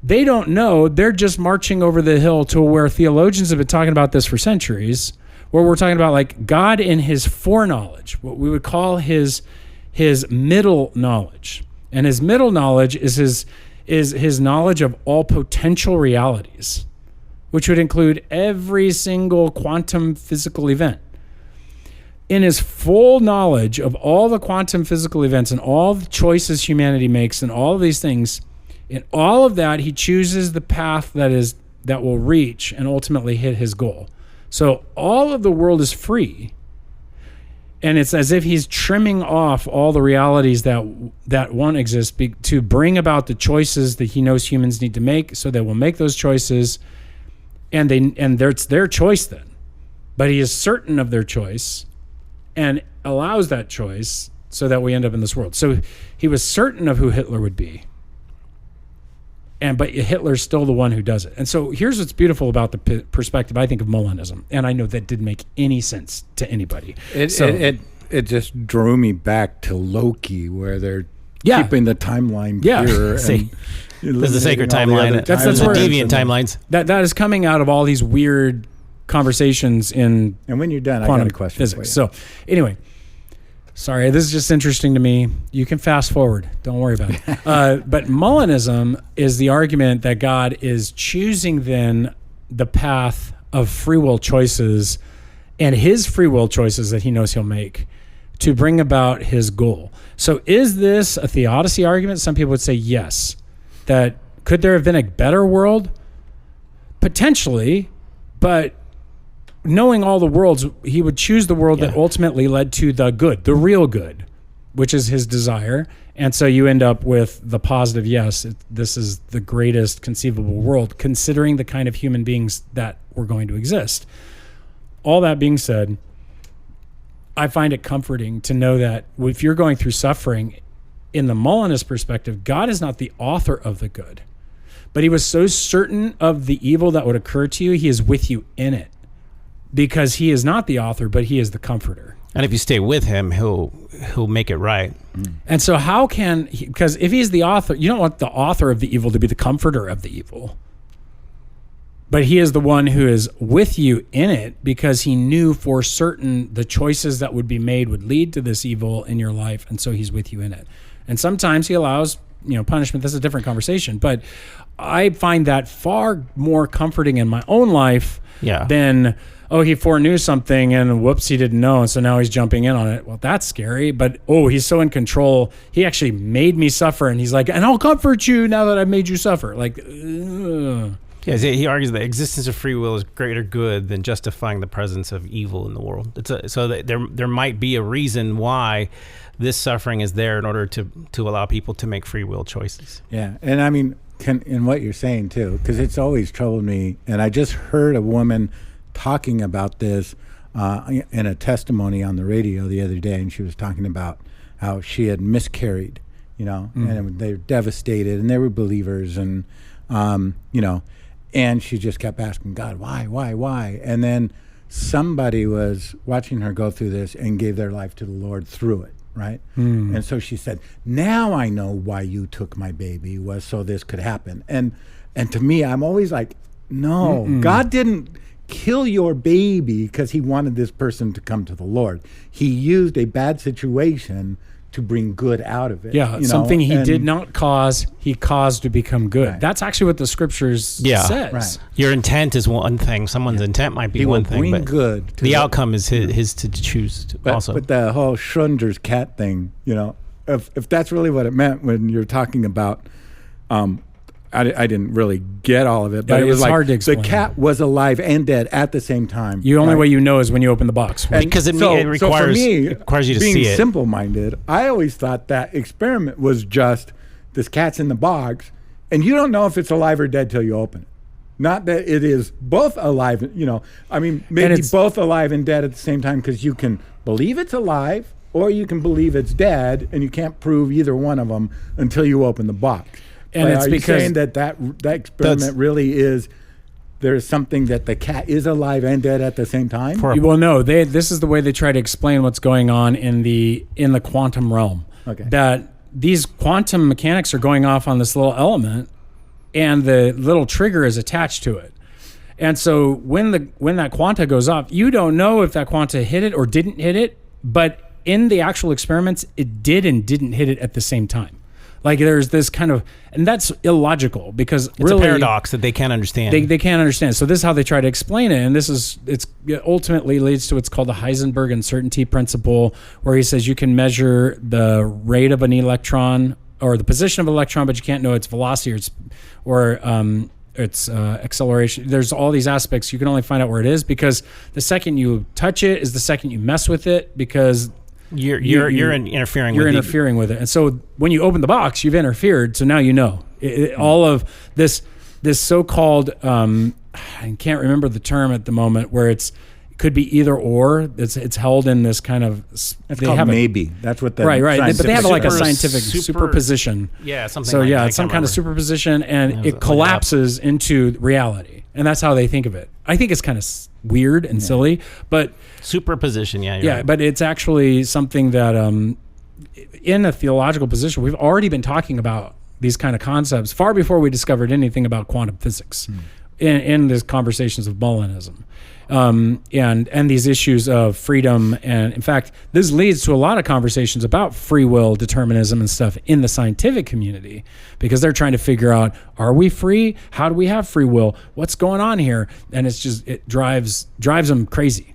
they don't know. They're just marching over the hill to where theologians have been talking about this for centuries, where we're talking about like God in his foreknowledge, what we would call his middle knowledge. And his middle knowledge is his knowledge of all potential realities, which would include every single quantum physical event. In his full knowledge of all the quantum physical events and all the choices humanity makes and all of these things, in all of that, he chooses the path that will reach and ultimately hit his goal. So all of the world is free. And it's as if he's trimming off all the realities that won't exist to bring about the choices that he knows humans need to make, so they will make those choices, and it's their choice then. But he is certain of their choice and allows that choice so that we end up in this world. So he was certain of who Hitler would be. But Hitler's still the one who does it. And so here's what's beautiful about the perspective, I think, of Molinism. And I know that didn't make any sense to anybody. It just drew me back to Loki, where they're keeping the timeline pure. See, there's a sacred timeline. That's the where deviant timelines. That is coming out of all these weird conversations in And when you're done, I quantum got a question physics. for you. So anyway, sorry, this is just interesting to me. You can fast forward. Don't worry about it. But Molinism is the argument that God is choosing then the path of free will choices and his free will choices that he knows he'll make to bring about his goal. So is this a theodicy argument? Some people would say yes. That could there have been a better world? Potentially, but knowing all the worlds, he would choose the world that ultimately led to the good, the real good, which is his desire. And so you end up with the positive yes. This is the greatest conceivable world, considering the kind of human beings that were going to exist. All that being said, I find it comforting to know that if you're going through suffering, in the Molinist perspective, God is not the author of the good, but he was so certain of the evil that would occur to you, he is with you in it. Because he is not the author, but he is the comforter. And if you stay with him, he'll make it right. And so how can, because if he's the author, you don't want the author of the evil to be the comforter of the evil. But he is the one who is with you in it because he knew for certain the choices that would be made would lead to this evil in your life. And so he's with you in it. And sometimes he allows, punishment. That's a different conversation. But I find that far more comforting in my own life than, he foreknew something and whoops, he didn't know. And so now he's jumping in on it. Well, that's scary. But, he's so in control. He actually made me suffer. And he's like, and I'll comfort you now that I've made you suffer. Like, Yeah, he argues that existence of free will is greater good than justifying the presence of evil in the world. So that there might be a reason why this suffering is there in order to allow people to make free will choices. Yeah, and I mean, in what you're saying too, because it's always troubled me, and I just heard a woman talking about this in a testimony on the radio the other day, and she was talking about how she had miscarried, and they were devastated, and they were believers, and and she just kept asking God, why? And then somebody was watching her go through this and gave their life to the Lord through it, right? And so she said, now I know why you took my baby, was so this could happen. And to me, I'm always like, no, God didn't kill your baby because he wanted this person to come to the Lord. He used a bad situation to bring good out of it. Yeah, something he did not cause, he caused to become good. Right. That's actually what the scriptures says. Right. Your intent is one thing. Someone's intent might be one thing, but good the outcome is his to choose also. But the whole Schrödinger's cat thing, if that's really what it meant when you're talking about, I didn't really get all of it, but it was like hard to explain. The cat was alive and dead at the same time. The only way you know is when you open the box. Because it requires you to see it. Being simple-minded, I always thought that experiment was just this cat's in the box, and you don't know if it's alive or dead till you open it. Not that it is both alive, maybe both alive and dead at the same time, because you can believe it's alive or you can believe it's dead, and you can't prove either one of them until you open the box. And it's because you saying that experiment really is, there's something that the cat is alive and dead at the same time? Well, no. This is the way they try to explain what's going on in the quantum realm. Okay. That these quantum mechanics are going off on this little element, and the little trigger is attached to it. And so when that quanta goes off, you don't know if that quanta hit it or didn't hit it, but in the actual experiments, it did and didn't hit it at the same time. Like there's this kind of, and that's illogical because it's a paradox that they can't understand. They can't understand. So this is how they try to explain it, and it ultimately leads to what's called the Heisenberg uncertainty principle, where he says you can measure the rate of an electron or the position of an electron, but you can't know its velocity or its acceleration. There's all these aspects. You can only find out where it is because the second you touch it is the second you mess with it, because You're interfering with it. And so when you open the box, you've interfered. So now you know. All of this so-called, I can't remember the term at the moment, where it could be either or. It's held in this kind of. It's called maybe. That's what the right. But they have like a scientific superposition. Yeah, something. So like yeah, it's some kind of superposition, and it collapses into reality, and that's how they think of it. I think it's kind of weird and silly, but superposition. Yeah. Right. But it's actually something that in a theological position, we've already been talking about these kind of concepts far before we discovered anything about quantum physics in these conversations of Molinism. And these issues of freedom. And in fact, this leads to a lot of conversations about free will, determinism and stuff in the scientific community, because they're trying to figure out, are we free? How do we have free will? What's going on here? And it drives them crazy.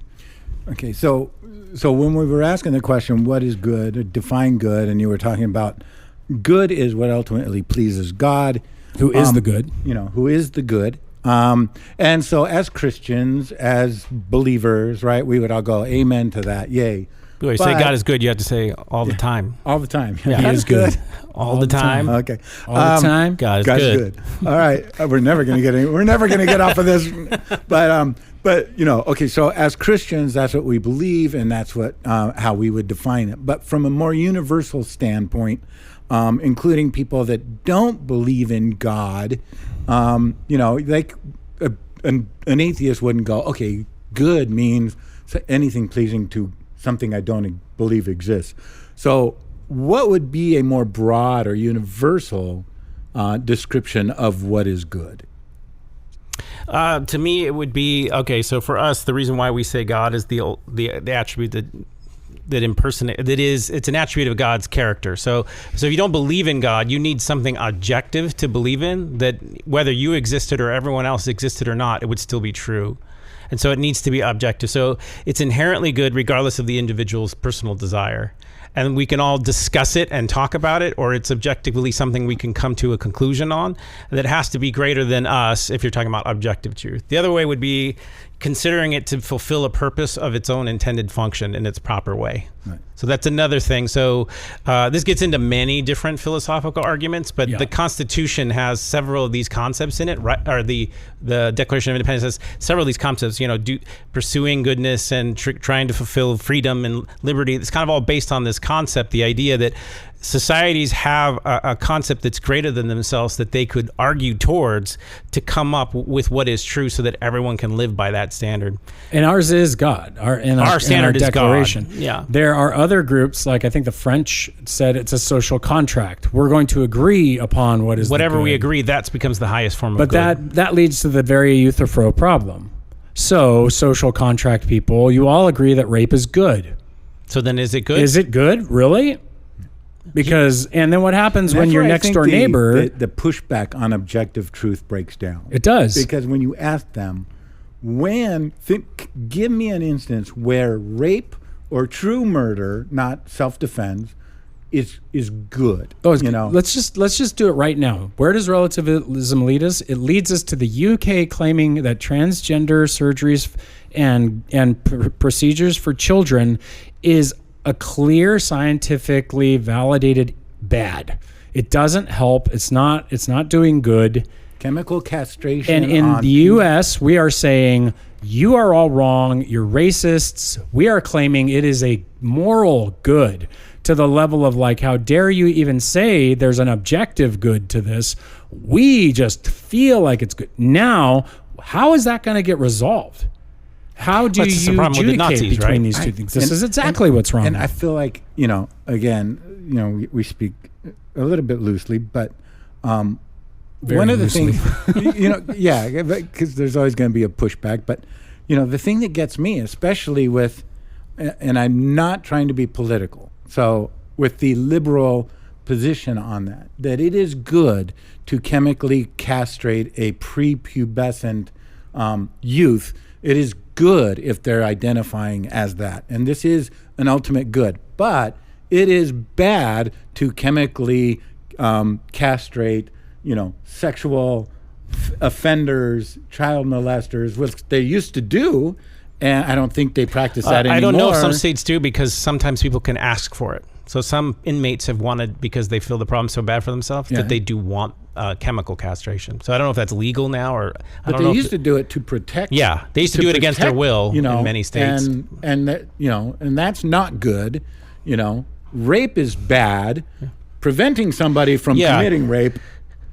Okay, so when we were asking the question, what is good, or define good, and you were talking about good is what ultimately pleases God. Who is the good. Who is the good. And so as Christians, as believers, right, we would all go, amen to that, yay. When you say God is good, you have to say all the time. All the time. Yeah. He is good. All the time. Okay. All the time. God is God's good. All right. We're never going to get off of this. But okay, so as Christians, that's what we believe, and that's what how we would define it. But from a more universal standpoint, including people that don't believe in God, like an atheist wouldn't go, okay, good means anything pleasing to something I don't believe exists. So what would be a more broad or universal description of what is good? To me, it would be, okay, so for us, the reason why we say God is the attribute it's an attribute of God's character. So if you don't believe in God, you need something objective to believe in, that whether you existed or everyone else existed or not, it would still be true. And so it needs to be objective. So it's inherently good regardless of the individual's personal desire. And we can all discuss it and talk about it, or it's objectively something we can come to a conclusion on that has to be greater than us if you're talking about objective truth. The other way would be considering it to fulfill a purpose of its own intended function in its proper way. Right. So that's another thing. So this gets into many different philosophical arguments, but the Constitution has several of these concepts in it, right? Or the Declaration of Independence has several of these concepts, pursuing goodness and trying to fulfill freedom and liberty. It's kind of all based on this concept, the idea that societies have a concept that's greater than themselves that they could argue towards to come up with what is true so that everyone can live by that standard. And ours is God. Our standard is declaration. God. Yeah. There are other groups, like I think the French said it's a social contract. We're going to agree upon what is whatever the good. We agree, that becomes the highest form of good. But that leads to the very Euthyphro problem. So social contract people, you all agree that rape is good. So then is it good? Is it good? Really? Because, and then what happens when your next door neighbor... The pushback on objective truth breaks down. It does. Because when you ask them, give me an instance where rape or true murder, not self-defense, is good. Let's just do it right now. Where does relativism lead us? It leads us to the UK claiming that transgender surgeries and procedures for children is a clear, scientifically validated bad. It doesn't help. It's not doing good. Chemical castration. And in the U.S., we are saying, you are all wrong. You're racists. We are claiming it is a moral good, to the level of like, how dare you even say there's an objective good to this? We just feel like it's good. Now, how is that going to get resolved? How do you adjudicate between these two things? This is exactly what's wrong. And I feel like, again, we speak a little bit loosely, but one of the things, because there's always going to be a pushback. But, the thing that gets me, especially with, and I'm not trying to be political, so with the liberal position on that it is good to chemically castrate a prepubescent youth. It is good if they're identifying as that. And this is an ultimate good. But it is bad to chemically castrate, sexual offenders, child molesters, which they used to do. And I don't think they practice that anymore. I don't know if some states do, because sometimes people can ask for it. So some inmates have wanted, because they feel the problem so bad for themselves, that they do want chemical castration. So I don't know if that's legal now, or but they used to do it to protect. Yeah, they used to do it against their will in many states, and that's not good. Rape is bad. Preventing somebody from committing rape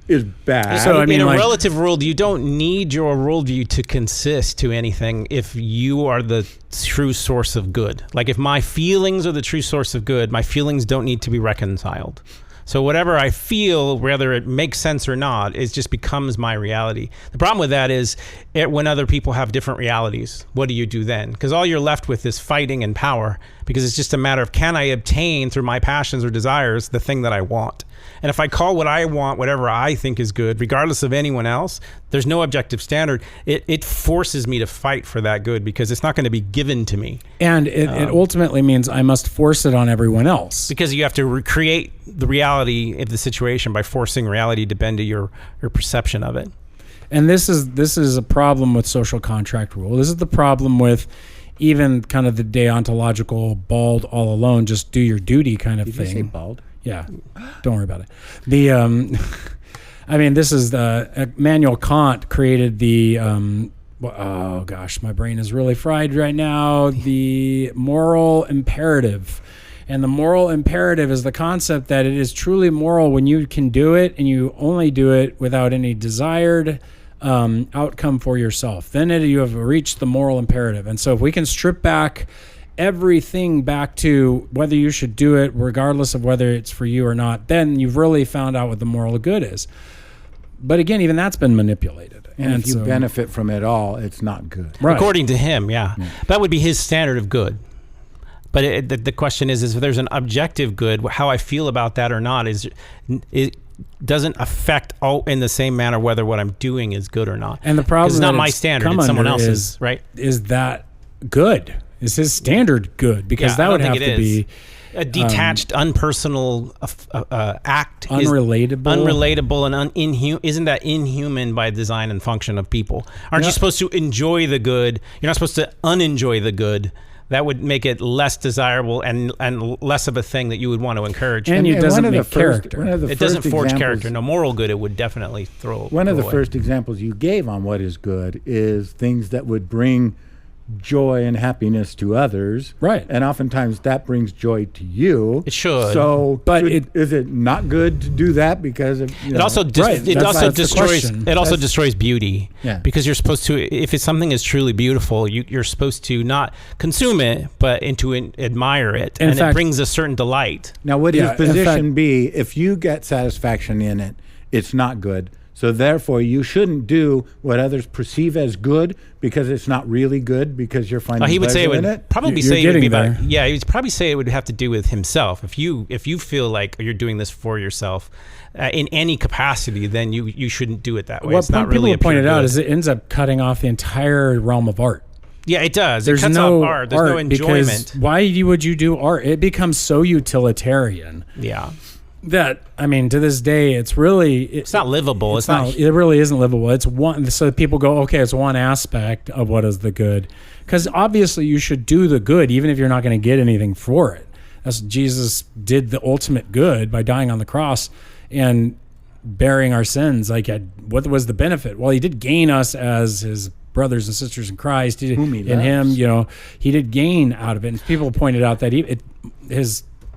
is bad. So, in a relative world, you don't need your worldview to consist to anything if you are the true source of good. Like if my feelings are the true source of good, my feelings don't need to be reconciled. So whatever I feel, whether it makes sense or not, it just becomes my reality. The problem with that is when other people have different realities, what do you do then? Because all you're left with is fighting and power, because it's just a matter of, can I obtain through my passions or desires the thing that I want? And if I call what I want whatever I think is good, regardless of anyone else, there's no objective standard. It forces me to fight for that good because it's not going to be given to me. And it ultimately means I must force it on everyone else. Because you have to recreate the reality of the situation by forcing reality to bend to your perception of it. And this is a problem with social contract rule. This is the problem with even kind of the deontological bald all alone, just do your duty kind of thing. Did you say bald? Yeah, don't worry about it. The, I mean, this is Immanuel Kant created the, oh gosh, my brain is really fried right now. The moral imperative. And the moral imperative is the concept that it is truly moral when you can do it and you only do it without any desired outcome for yourself. Then you have reached the moral imperative. And so if we can strip back everything back to whether you should do it regardless of whether it's for you or not, then you've really found out what the moral good is. But again, even that's been manipulated. And if you benefit from it all, it's not good. Right. According to him, yeah. That would be his standard of good. But the question is if there's an objective good, how I feel about that or not it doesn't affect all in the same manner whether what I'm doing is good or not. And the problem it's not my standard, it's someone else's, right? Is that good? Is his standard good? Because that would have to be a detached, unpersonal act. Unrelatable and isn't that inhuman by design and function of people? Aren't you supposed to enjoy the good? You're not supposed to unenjoy the good. That would make it less desirable and less of a thing that you would want to encourage. And it doesn't make character. It doesn't forge character. No, moral good, it would definitely throw One of the away. first examples you gave on what is good is things that would bring joy and happiness to others. Right. And oftentimes that brings joy to you. It should. So is it not good to do that because of, it also destroys beauty. Yeah. Because you're supposed to, if it's something is truly beautiful, you're supposed to not consume it, but admire it. And in fact, it brings a certain delight. Now would his position be if you get satisfaction in it, it's not good. So therefore, you shouldn't do what others perceive as good because it's not really good because you're finding he would say it pleasure would in it. probably You're say it would be getting about, he would probably say it would have to do with himself. If you feel like you're doing this for yourself in any capacity, then you shouldn't do it that way. What people have pointed out is it ends up cutting off the entire realm of art. Yeah, it does. There's it cuts no off art. There's no enjoyment. Why would you do art? It becomes so utilitarian. Yeah. That, I mean, to this day, it's really... It's not livable. It's not... It really isn't livable. It's one... So people go, okay, it's one aspect of what is the good. Because obviously you should do the good, even if you're not going to get anything for it. That's Jesus did the ultimate good by dying on the cross and bearing our sins. Like, what was the benefit? Well, he did gain us as his brothers and sisters in Christ. Whom he loves. In him, he did gain out of it. And people pointed out that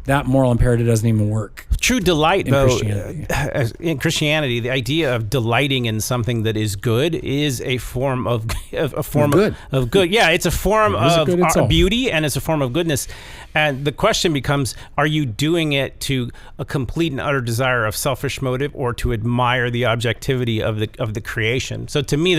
that moral imperative doesn't even work. True delight, though, Christianity. in Christianity, the idea of delighting in something that is good is a form of good. Yeah, it's a form of beauty, and it's a form of goodness. And the question becomes: are you doing it to a complete and utter desire of selfish motive, or to admire the objectivity of the creation? So, to me,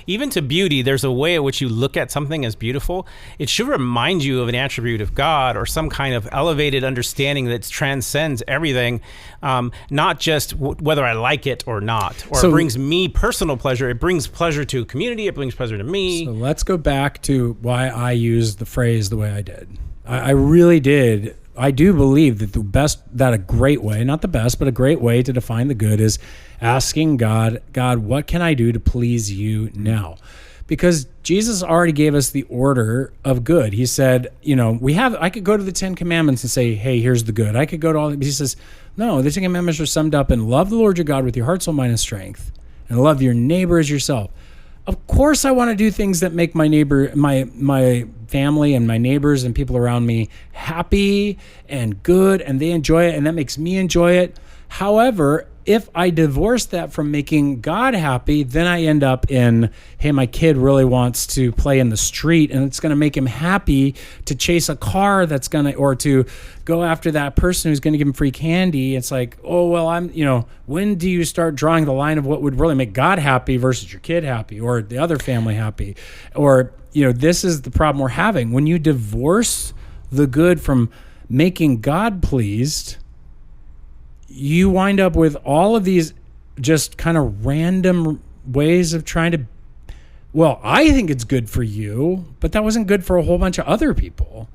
even to beauty, there's a way at which you look at something as beautiful. It should remind you of an attribute of God or some kind of elevated understanding that transcends everything, not just whether I like it or not, or it brings me personal pleasure. It brings pleasure to a community. It brings pleasure to me. So let's go back to why I used the phrase the way I did. I really did. I do believe that a great way, not the best, but a great way to define the good is asking God, what can I do to please you now? Because Jesus already gave us the order of good. He said, I could go to the 10 Commandments and say, hey, here's the good. I could go to all, he says, no, the 10 Commandments are summed up in love the Lord your God with your heart, soul, mind, and strength, and love your neighbor as yourself. Of course, I want to do things that make my neighbor, my family and my neighbors and people around me happy and good, and they enjoy it, and that makes me enjoy it. However, if I divorce that from making God happy, then I end up in, hey, my kid really wants to play in the street, and it's going to make him happy to chase a car that's going to, or to go after that person who's going to give him free candy. It's like, oh, well, when do you start drawing the line of what would really make God happy versus your kid happy or the other family happy? Or, this is the problem we're having. When you divorce the good from making God pleased, you wind up with all of these just kind of random ways of trying to, well, I think it's good for you, but that wasn't good for a whole bunch of other people.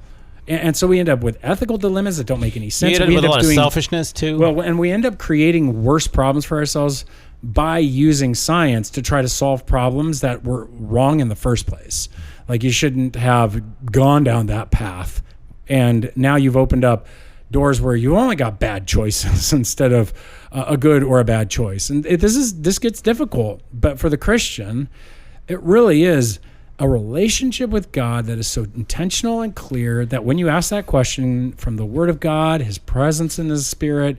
And so we end up with ethical dilemmas that don't make any sense. You end up with a lot of selfishness too. Well, and we end up creating worse problems for ourselves by using science to try to solve problems that were wrong in the first place. Like, you shouldn't have gone down that path. And now you've opened up doors where you only got bad choices instead of a good or a bad choice. And this gets difficult. But for the Christian, it really is a relationship with God that is so intentional and clear that when you ask that question from the Word of God, His presence in His Spirit,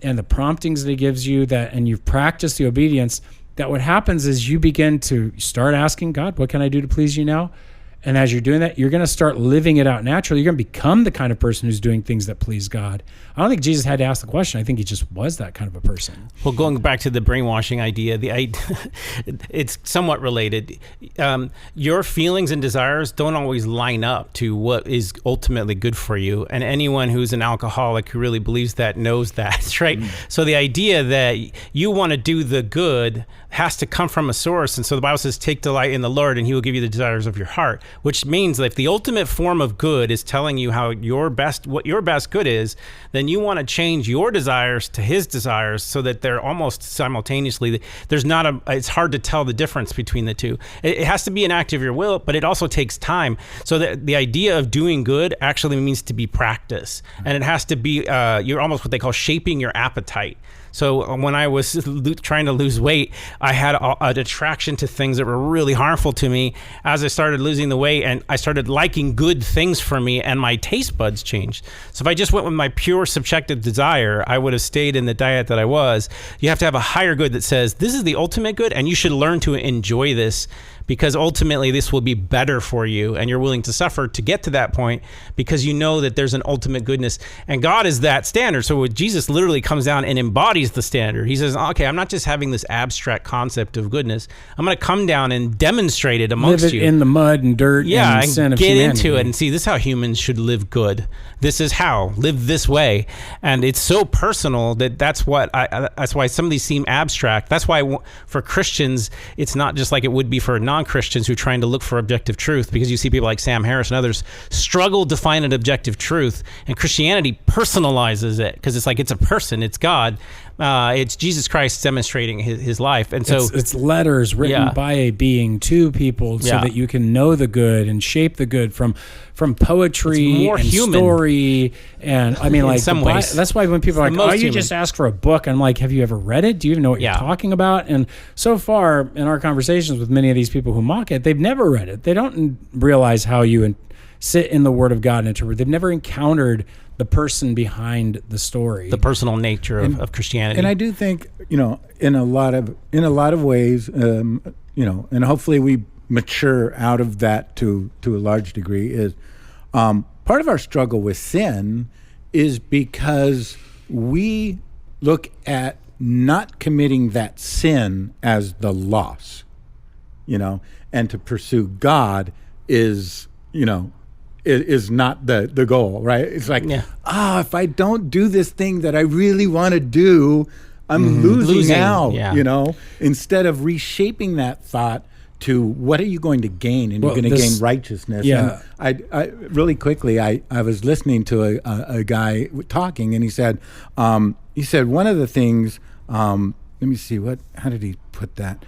and the promptings that He gives you, and you've practiced the obedience, that what happens is you begin to start asking God, what can I do to please you now? And as you're doing that, you're going to start living it out naturally. You're going to become the kind of person who's doing things that please God. I don't think Jesus had to ask the question. I think he just was that kind of a person. Well, going back to the brainwashing idea, it's somewhat related. Your feelings and desires don't always line up to what is ultimately good for you. And anyone who's an alcoholic who really believes that knows that, right? Mm. So the idea that you want to do the good has to come from a source. And so the Bible says, take delight in the Lord and He will give you the desires of your heart, which means that if the ultimate form of good is telling you what your best good is, then you want to change your desires to His desires so that they're almost simultaneously. It's hard to tell the difference between the two. It has to be an act of your will, but it also takes time. So that the idea of doing good actually means to be practice. And it has to be, you're almost what they call shaping your appetite. So when I was trying to lose weight, I had an attraction to things that were really harmful to me. As I started losing the weight and I started liking good things for me, and my taste buds changed. So if I just went with my pure subjective desire, I would have stayed in the diet that I was. You have to have a higher good that says, this is the ultimate good, and you should learn to enjoy this, because ultimately this will be better for you, and you're willing to suffer to get to that point because you know that there's an ultimate goodness, and God is that standard. So Jesus literally comes down and embodies the standard. He says, okay, I'm not just having this abstract concept of goodness. I'm going to come down and demonstrate it amongst live it you in the mud and dirt and sin of get humanity. into it and see, this is how humans should live good. This is how, live this way. And it's so personal that's why some of these seem abstract. That's why for Christians, it's not just like it would be for non-Christians who are trying to look for objective truth, because you see people like Sam Harris and others struggle to find an objective truth, and Christianity personalizes it because it's like it's a person, it's God, it's Jesus Christ demonstrating his life. And so it's letters written by a being to people so that you can know the good and shape the good from poetry and human story. And I mean, like, some ways. That's why when people are like, oh, you just ask for a book, I'm like, have you ever read it? Do you even know what you're talking about? And so far in our conversations with many of these people who mock it, they've never read it. They don't realize how you sit in the Word of God and interpret. They've never encountered the person behind the story, the personal nature of Christianity. And I do think, in a lot of ways, and hopefully we mature out of that to a large degree, is part of our struggle with sin is because we look at not committing that sin as the loss, and to pursue God is not the goal, right? It's like, if I don't do this thing that I really want to do, I'm losing out, instead of reshaping that thought to what are you going to gain? And you're going to gain righteousness. Yeah. And I really quickly, I was listening to a guy talking, and he said one of the things, let me see, how did he put that?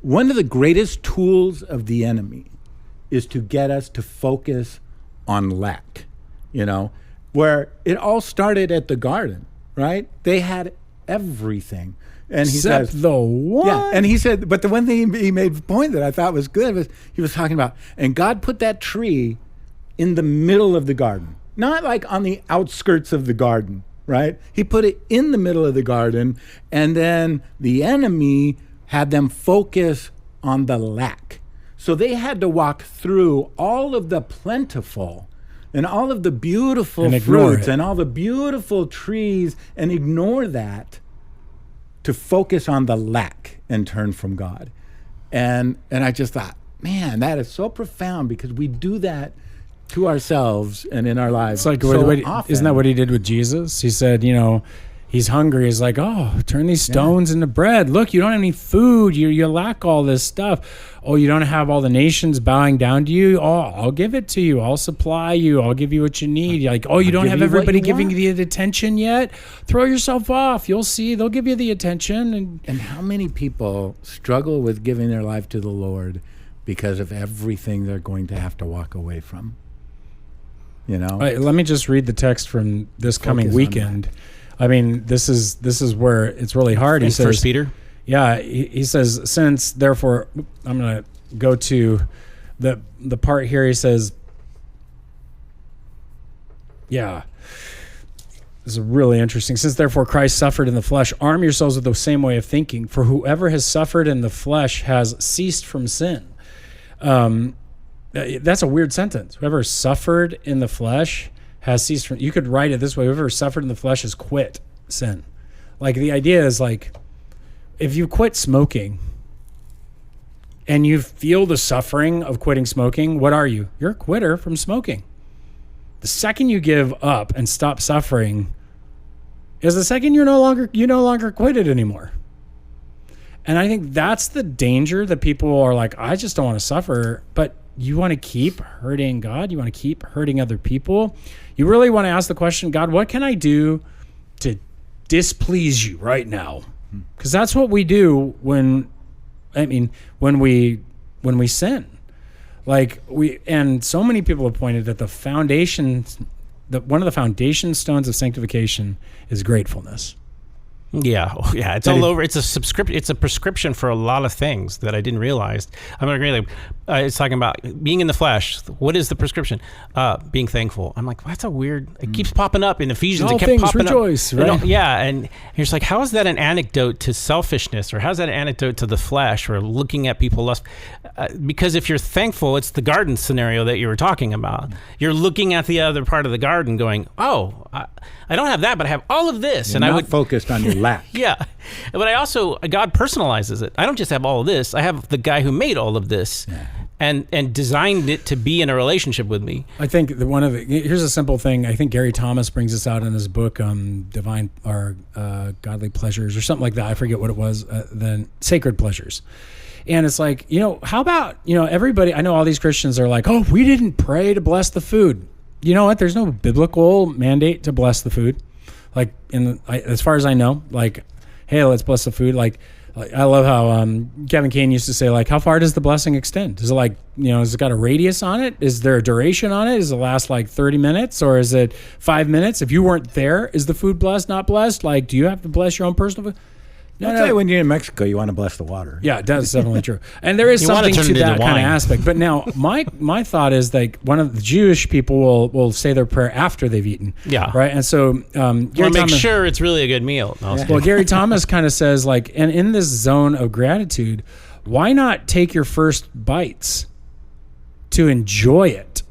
One of the greatest tools of the enemy is to get us to focus on lack, where it all started at the garden, right? They had everything. And he Except says, the one. Yeah, and he said, but the one thing he made a point that I thought was good was he was talking about, and God put that tree in the middle of the garden, not like on the outskirts of the garden, right? He put it in the middle of the garden, and then the enemy had them focus on the lack. So they had to walk through all of the plentiful and all of the beautiful fruits and all the beautiful trees and ignore that to focus on the lack and turn from God. And I just thought, man, that is so profound, because we do that to ourselves and in our lives. It's like, so often. Isn't that what he did with Jesus? He said, he's hungry. He's like, oh, turn these stones into bread. Look, you don't have any food. You lack all this stuff. Oh, you don't have all the nations bowing down to you. Oh, I'll give it to you. I'll supply you. I'll give you what you need. You're like, oh, you don't have everybody giving you the attention yet? Throw yourself off. You'll see. They'll give you the attention. And how many people struggle with giving their life to the Lord because of everything they're going to have to walk away from? Let me just read the text from this coming weekend. I mean, this is where it's really hard. He says, 1 Peter. Yeah, he says, since therefore, I'm going to go to the part here. He says, this is really interesting. Since therefore Christ suffered in the flesh, arm yourselves with the same way of thinking. For whoever has suffered in the flesh has ceased from sin. That's a weird sentence. Whoever suffered in the flesh has ceased from. You could write it this way: whoever suffered in the flesh has quit sin. Like, the idea is, like, if you quit smoking and you feel the suffering of quitting smoking, what are you? You're a quitter from smoking. The second you give up and stop suffering is the second you no longer quit it anymore. And I think that's the danger, that people are like, I just don't want to suffer. But you want to keep hurting God. You want to keep hurting other people. You really want to ask the question, God, what can I do to displease you right now? Because that's what we do when we sin. And so many people have pointed that one of the foundation stones of sanctification is gratefulness. Yeah, it's all over. It's a subscription. It's a prescription for a lot of things that I didn't realize. I'm going to agree. It's talking about being in the flesh. What is the prescription? Being thankful. I'm like, well, that's a weird. It keeps popping up in Ephesians. All it kept things popping rejoice, up. right? And you're just like, how is that an anecdote to selfishness, or how's that an anecdote to the flesh, or looking at people lust? Because if you're thankful, it's the garden scenario that you were talking about. You're looking at the other part of the garden, going, oh, I don't have that, but I have all of this. You're not focused on your lack. Yeah. But God personalizes it. I don't just have all of this. I have the guy who made all of this and designed it to be in a relationship with me. I think here's a simple thing. I think Gary Thomas brings this out in his book, Divine or Godly Pleasures or something like that. I forget what it was. Then Sacred Pleasures. And it's like, how about, everybody, I know all these Christians are like, oh, we didn't pray to bless the food. You know what? There's no biblical mandate to bless the food. Like, as far as I know, like, hey, let's bless the food. Like I love how Kevin Kane used to say, like, how far does the blessing extend? Is it like, has it got a radius on it? Is there a duration on it? Does it last like 30 minutes or is it 5 minutes? If you weren't there, is the food blessed, not blessed? Like, do you have to bless your own personal food? I'd say when you're in Mexico, you want to bless the water. Yeah, that's definitely true. And there is something to that kind of aspect. But now, my thought is, like, one of the Jewish people will say their prayer after they've eaten. Yeah. Right? And so Gary make sure it's really a good meal. No, well, Gary Thomas kind of says, like, and in this zone of gratitude, why not take your first bites to enjoy it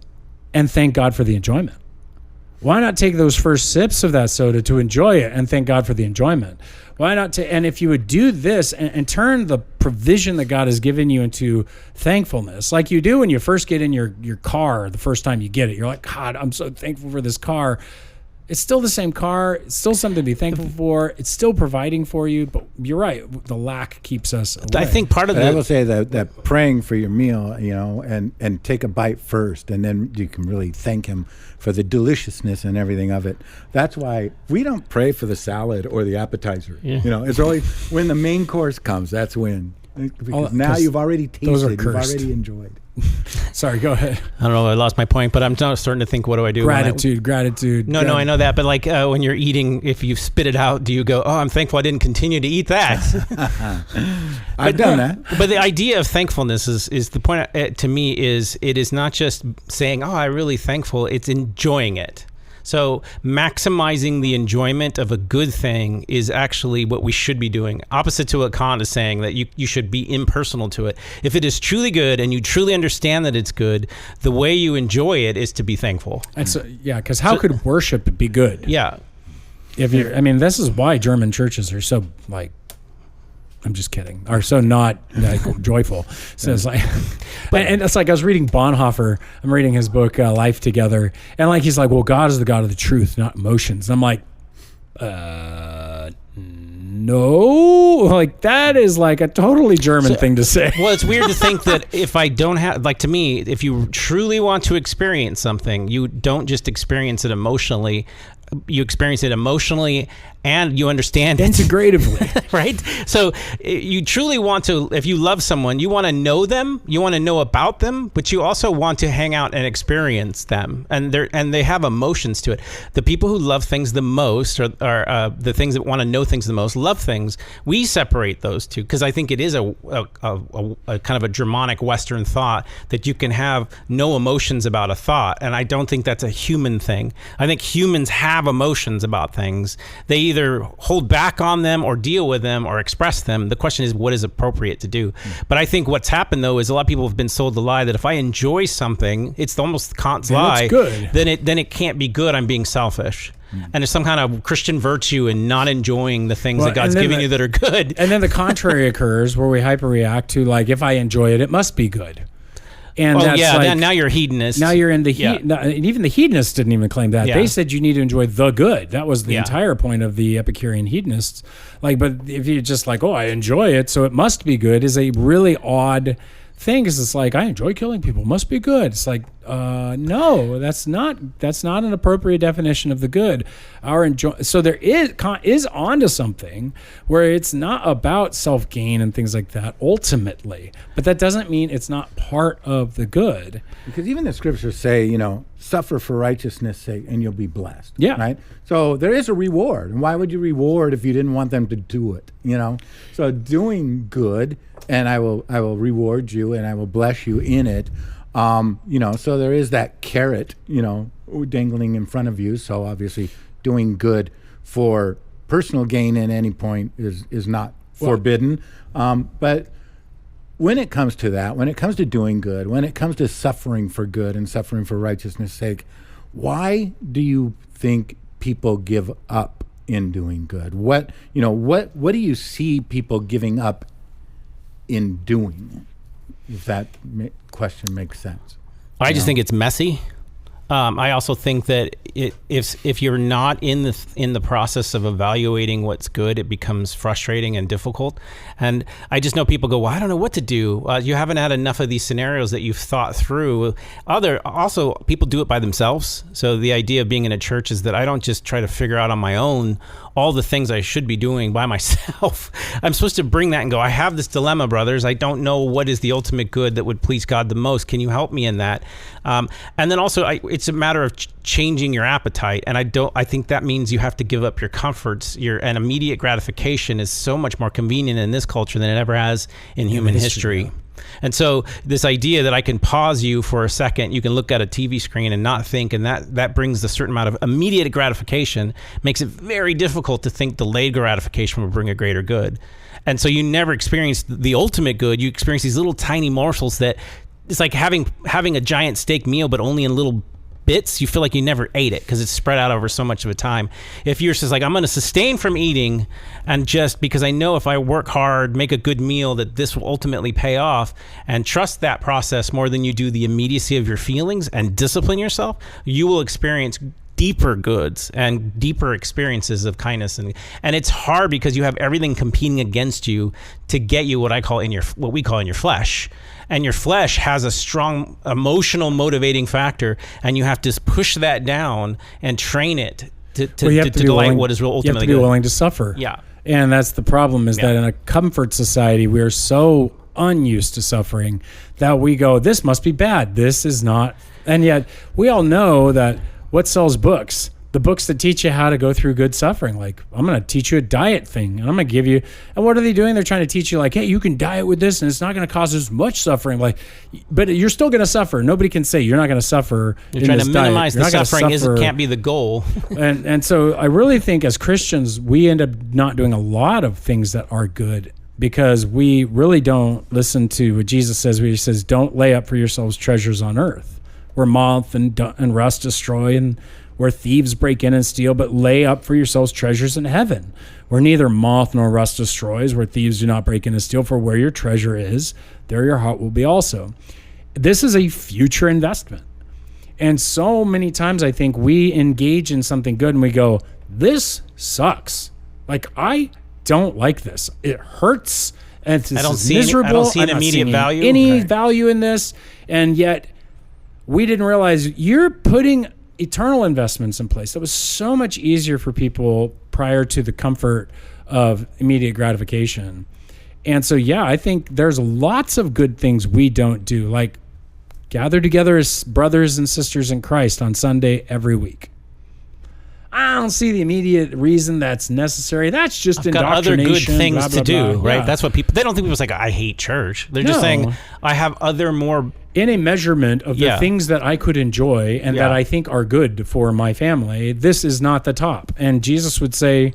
and thank God for the enjoyment? Why not take those first sips of that soda to enjoy it and thank God for the enjoyment? Why not? And if you would do this and turn the provision that God has given you into thankfulness, like you do when you first get in your car, the first time you get it, you're like, God, I'm so thankful for this car. It's still the same car. It's still something to be thankful for. It's still providing for you. But you're right. The lack keeps us away. I think part of I will say that praying for your meal, and take a bite first, and then you can really thank him for the deliciousness and everything of it. That's why we don't pray for the salad or the appetizer. Yeah. It's always when the main course comes, that's when. Because now you've already tasted, you've already enjoyed. Sorry, go ahead. I don't know. I lost my point, but I'm now starting to think, what do I do? Gratitude. No, I know that. But like when you're eating, if you spit it out, do you go, oh, I'm thankful I didn't continue to eat that? I've done that. But the idea of thankfulness is the point to me is it is not just saying, oh, I'm really thankful. It's enjoying it. So maximizing the enjoyment of a good thing is actually what we should be doing. Opposite to what Kant is saying, that you should be impersonal to it. If it is truly good and you truly understand that it's good, the way you enjoy it is to be thankful. Because how could worship be good? Yeah. This is why German churches are so I'm just kidding, are so not joyful. So it's like, and it's like I was reading Bonhoeffer. I'm reading his book Life Together, and he's like, well, God is the God of the truth, not emotions. And I'm like, no, that is a totally German thing to say. Well, it's weird to think that if I don't have, to me, if you truly want to experience something, you don't just experience it emotionally. You experience it emotionally and you understand it integratively, right? So you truly want to, if you love someone, you want to know them, you want to know about them, but you also want to hang out and experience them, and they have emotions to it. The people who love things the most, or the things that want to know things the most, love things. We separate those two because I think it is a kind of a Germanic Western thought that you can have no emotions about a thought, and I don't think that's a human thing. I think humans have emotions about things. They either hold back on them or deal with them or express them. The question is, what is appropriate to do? But I think what's happened, though, is a lot of people have been sold the lie that if I enjoy something, it's almost Kant's lie, good. Then it can't be good. I'm being selfish. And there's some kind of Christian virtue in not enjoying the things that God's giving you that are good. And then the contrary occurs where we hyperreact to if I enjoy it, it must be good. And now you're a hedonist. Now you're in the even the hedonists didn't even claim that. Yeah. They said you need to enjoy the good. That was the entire point of the Epicurean hedonists. But if you just I enjoy it, so it must be good, is a really odd thing. Because it's I enjoy killing people, must be good. It's no, that's not an appropriate definition of the good. So there is onto something where it's not about self-gain and things like that ultimately, but that doesn't mean it's not part of the good. Because even the scriptures say, suffer for righteousness' sake and you'll be blessed. Yeah. Right? So there is a reward. And why would you reward if you didn't want them to do it? So doing good, and I will reward you and I will bless you in it. So there is that carrot, dangling in front of you. So obviously doing good for personal gain at any point is not forbidden. But when it comes to that, when it comes to doing good, when it comes to suffering for good and suffering for righteousness' sake, why do you think people give up in doing good? What do you see people giving up in doing? If that question makes sense. I just think it's messy. I also think that if you're not in the process of evaluating what's good, it becomes frustrating and difficult. And I just know people go, well, I don't know what to do. You haven't had enough of these scenarios that you've thought through. Also, people do it by themselves. So the idea of being in a church is that I don't just try to figure out on my own all the things I should be doing by myself. I'm supposed to bring that and go, I have this dilemma, brothers. I don't know what is the ultimate good that would please God the most. Can you help me in that? And then also, it's a matter of changing your appetite. And I think that means you have to give up your comforts. And immediate gratification is so much more convenient in this culture than it ever has in human history. And so this idea that I can pause you for a second, you can look at a TV screen and not think, and that brings a certain amount of immediate gratification, makes it very difficult to think delayed gratification will bring a greater good. And so you never experience the ultimate good. You experience these little tiny morsels that it's like having a giant steak meal, but only in little bits. You feel like you never ate it because it's spread out over so much of a time. If you're just I'm going to sustain from eating, and just because I know if I work hard, make a good meal, that this will ultimately pay off, and trust that process more than you do the immediacy of your feelings, and discipline yourself, you will experience deeper goods and deeper experiences of kindness. And it's hard because you have everything competing against you to get you what we call in your flesh. And your flesh has a strong emotional motivating factor, and you have to push that down and train it to delight what is real ultimately good. You have to be willing to suffer. Yeah. And that's the problem, is that in a comfort society, we are so unused to suffering that we go, this must be bad. This is not. And yet we all know that what sells books? the books that teach you how to go through good suffering. Like, I'm going to teach you a diet thing, and I'm going to give you, and what are they doing? They're trying to teach you, like, hey, you can diet with this, and it's not going to cause as much suffering. Like, but you're still going to suffer. Nobody can say you're not going to suffer. You're trying to minimize the suffering. It can't be the goal. and so I really think as Christians, we end up not doing a lot of things that are good, because we really don't listen to what Jesus says, where he says, don't lay up for yourselves treasures on earth, where moth and rust destroy, and where thieves break in and steal, but lay up for yourselves treasures in heaven, where neither moth nor rust destroys, where thieves do not break in and steal. For where your treasure is, there your heart will be also. This is a future investment. And so many times I think we engage in something good and we go, this sucks. Like, I don't like this. It hurts. And I don't see an immediate value. Any value in this. And yet we didn't realize you're putting eternal investments in place. That was so much easier for people prior to the comfort of immediate gratification. And so, yeah, I think there's lots of good things we don't do, like gather together as brothers and sisters in Christ on Sunday every week. I don't see the immediate reason that's necessary. That's just indoctrination. Got other good things blah, blah, to do, blah. right? Yeah. That's what people, they don't think people's like, I hate church. They're just saying, I have other more... In a measurement of the things that I could enjoy and that I think are good for my family, this is not the top. And Jesus would say,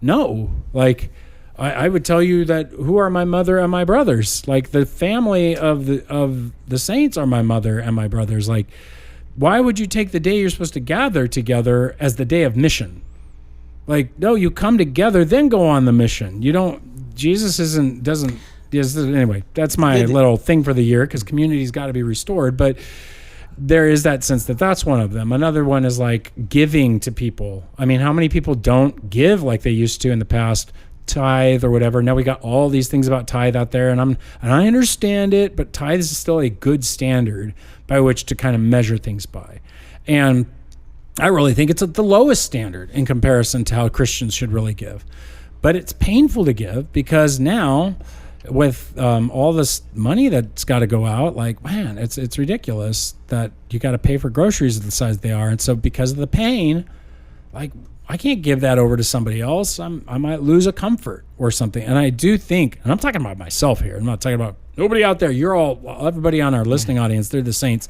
no. Like, I would tell you that who are my mother and my brothers? Like, the family of the saints are my mother and my brothers. Like, why would you take the day you're supposed to gather together as the day of mission? Like, no, you come together, then go on the mission. You don't, Jesus doesn't, anyway, that's my little thing for the year, because community's got to be restored. But there is that sense that that's one of them. Another one is like giving to people. I mean, how many people don't give like they used to in the past? Tithe or whatever. Now we got all these things about tithe out there, and I understand it, but tithe is still a good standard by which to kind of measure things by. And I really think it's at the lowest standard in comparison to how Christians should really give. But it's painful to give, because now with all this money that's got to go out, like, man, it's ridiculous that you got to pay for groceries the size they are. And so because of the pain, like, I can't give that over to somebody else. I might lose a comfort or something. And I do think, and I'm talking about myself here. I'm not talking about nobody out there. You're all, everybody on our listening audience, they're the saints.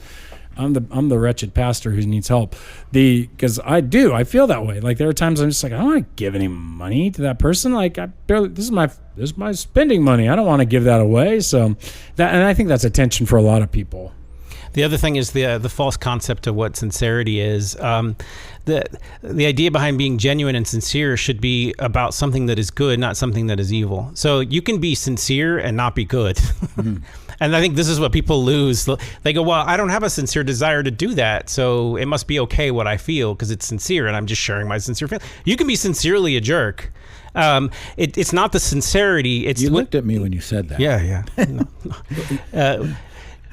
I'm the wretched pastor who needs help. Because I feel that way. Like, there are times I'm just like, I don't want to give any money to that person. Like, this is my spending money. I don't want to give that away. So that, and I think that's a tension for a lot of people. The other thing is the false concept of what sincerity is. The idea behind being genuine and sincere should be about something that is good, not something that is evil. So you can be sincere and not be good. Mm-hmm. And I think this is what people lose. They go, well, I don't have a sincere desire to do that, so it must be okay what I feel because it's sincere and I'm just sharing my sincere feeling. You can be sincerely a jerk. It's not the sincerity. You looked at me when you said that. Yeah. No.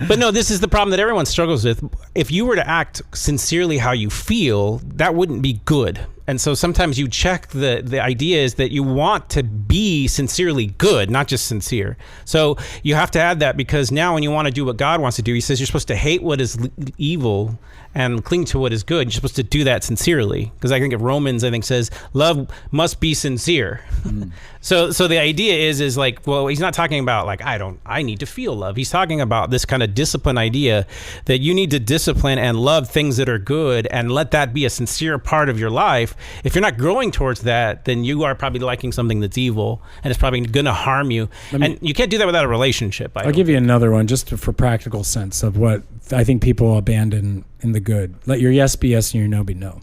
But no, this is the problem that everyone struggles with. If you were to act sincerely how you feel, that wouldn't be good. And so sometimes you check the idea is that you want to be sincerely good, not just sincere. So you have to add that, because now when you want to do what God wants to do, he says you're supposed to hate what is evil and cling to what is good. You're supposed to do that sincerely. Because I think Romans, says love must be sincere. Mm. So the idea is like, well, he's not talking about like, I need to feel love. He's talking about this kind of discipline idea that you need to discipline and love things that are good and let that be a sincere part of your life. If you're not growing towards that, then you are probably liking something that's evil and it's probably going to harm you. And you can't do that without a relationship. I'll give you another one just for practical sense of what I think people abandon in the good. Let your yes be yes and your no be no.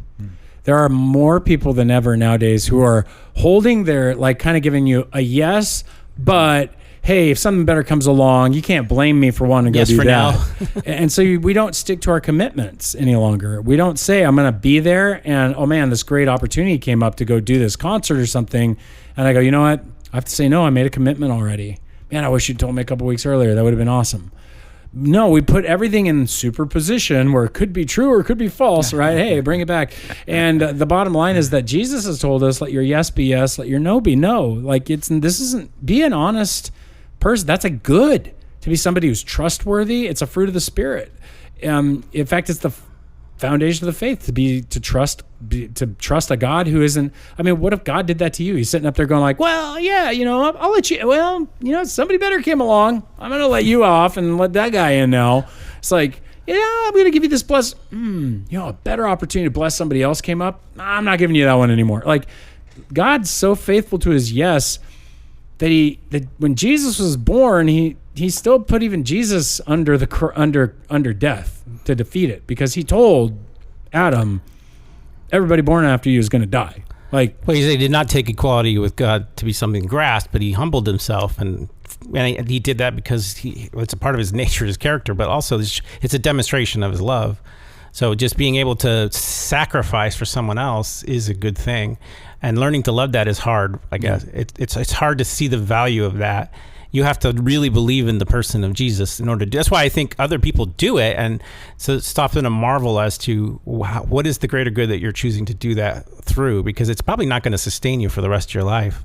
There are more people than ever nowadays who are holding their, like, kind of giving you a yes, but hey, if something better comes along, you can't blame me for wanting to go do that. Now. And so we don't stick to our commitments any longer. We don't say, I'm going to be there, and oh man, this great opportunity came up to go do this concert or something. And I go, you know what? I have to say no, I made a commitment already. Man, I wish you'd told me a couple weeks earlier. That would have been awesome. No, we put everything in superposition where it could be true or it could be false, right? Hey, bring it back. And the bottom line is that Jesus has told us, let your yes be yes, let your no be no. Like, be an honest person. That's a good, to be somebody who's trustworthy. It's a fruit of the Spirit. In fact, it's foundation of the faith to trust a God who isn't. I mean, what if God did that to you? He's sitting up there going like, well, yeah, I'll let you. Well, somebody better came along. I'm going to let you off and let that guy in now. It's like, I'm going to give you this bless. A better opportunity to bless somebody else came up. I'm not giving you that one anymore. Like, God's so faithful to his yes that when Jesus was born, he still put even Jesus under death to defeat it, because he told Adam, everybody born after you is going to die. Like, well, he did not take equality with God to be something grasped, but he humbled himself, and he did that because it's a part of his nature, his character, but also it's a demonstration of his love. So just being able to sacrifice for someone else is a good thing, and learning to love that is hard. I guess it's hard to see the value of that. You have to really believe in the person of Jesus in order to do. That's why I think other people do it, and so it's often a marvel as to what is the greater good that you're choosing to do that through, because it's probably not going to sustain you for the rest of your life.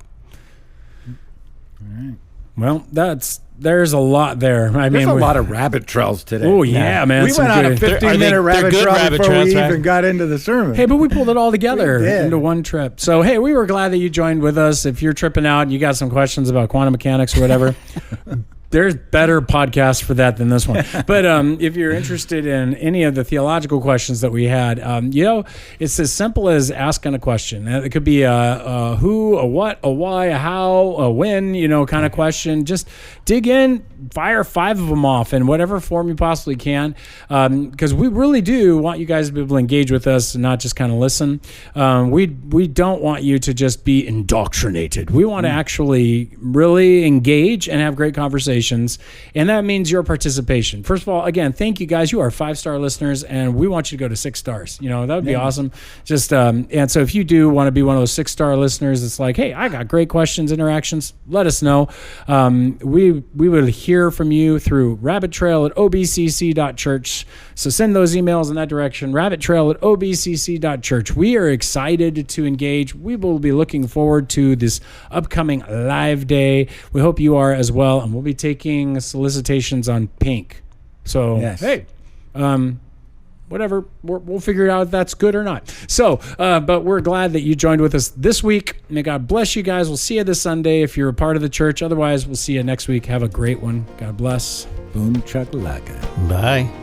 All right. Well, there's a lot there. There's a lot of rabbit trails today. Oh, yeah, man. We went on a 15-minute rabbit trail before we even got into the sermon. Hey, but we pulled it all together into one trip. So, hey, we were glad that you joined with us. If you're tripping out and you got some questions about quantum mechanics or whatever, there's better podcasts for that than this one. But if you're interested in any of the theological questions that we had, it's as simple as asking a question. It could be a who, a what, a why, a how, a when, kind of question. Just dig in, fire 5 of them off in whatever form you possibly can, because we really do want you guys to be able to engage with us and not just kind of listen. We don't want you to just be indoctrinated. We want to actually really engage and have great conversations. And that means your participation. First of all, again, thank you guys. You are 5-star listeners, and we want you to go to 6 stars. That would be awesome. Just and so if you do want to be one of those 6-star listeners, it's like, hey, I got great questions, interactions. Let us know. We would hear from you through rabbittrail@obcc.church. So send those emails in that direction. rabbittrail@obcc.church. We are excited to engage. We will be looking forward to this upcoming live day. We hope you are as well, and we'll be taking solicitations on pink. So, hey, whatever, we'll figure it out if that's good or not. So, but we're glad that you joined with us this week. May God bless you guys. We'll see you this Sunday if you're a part of the church. Otherwise, we'll see you next week. Have a great one. God bless. Boom chakalaka. Bye.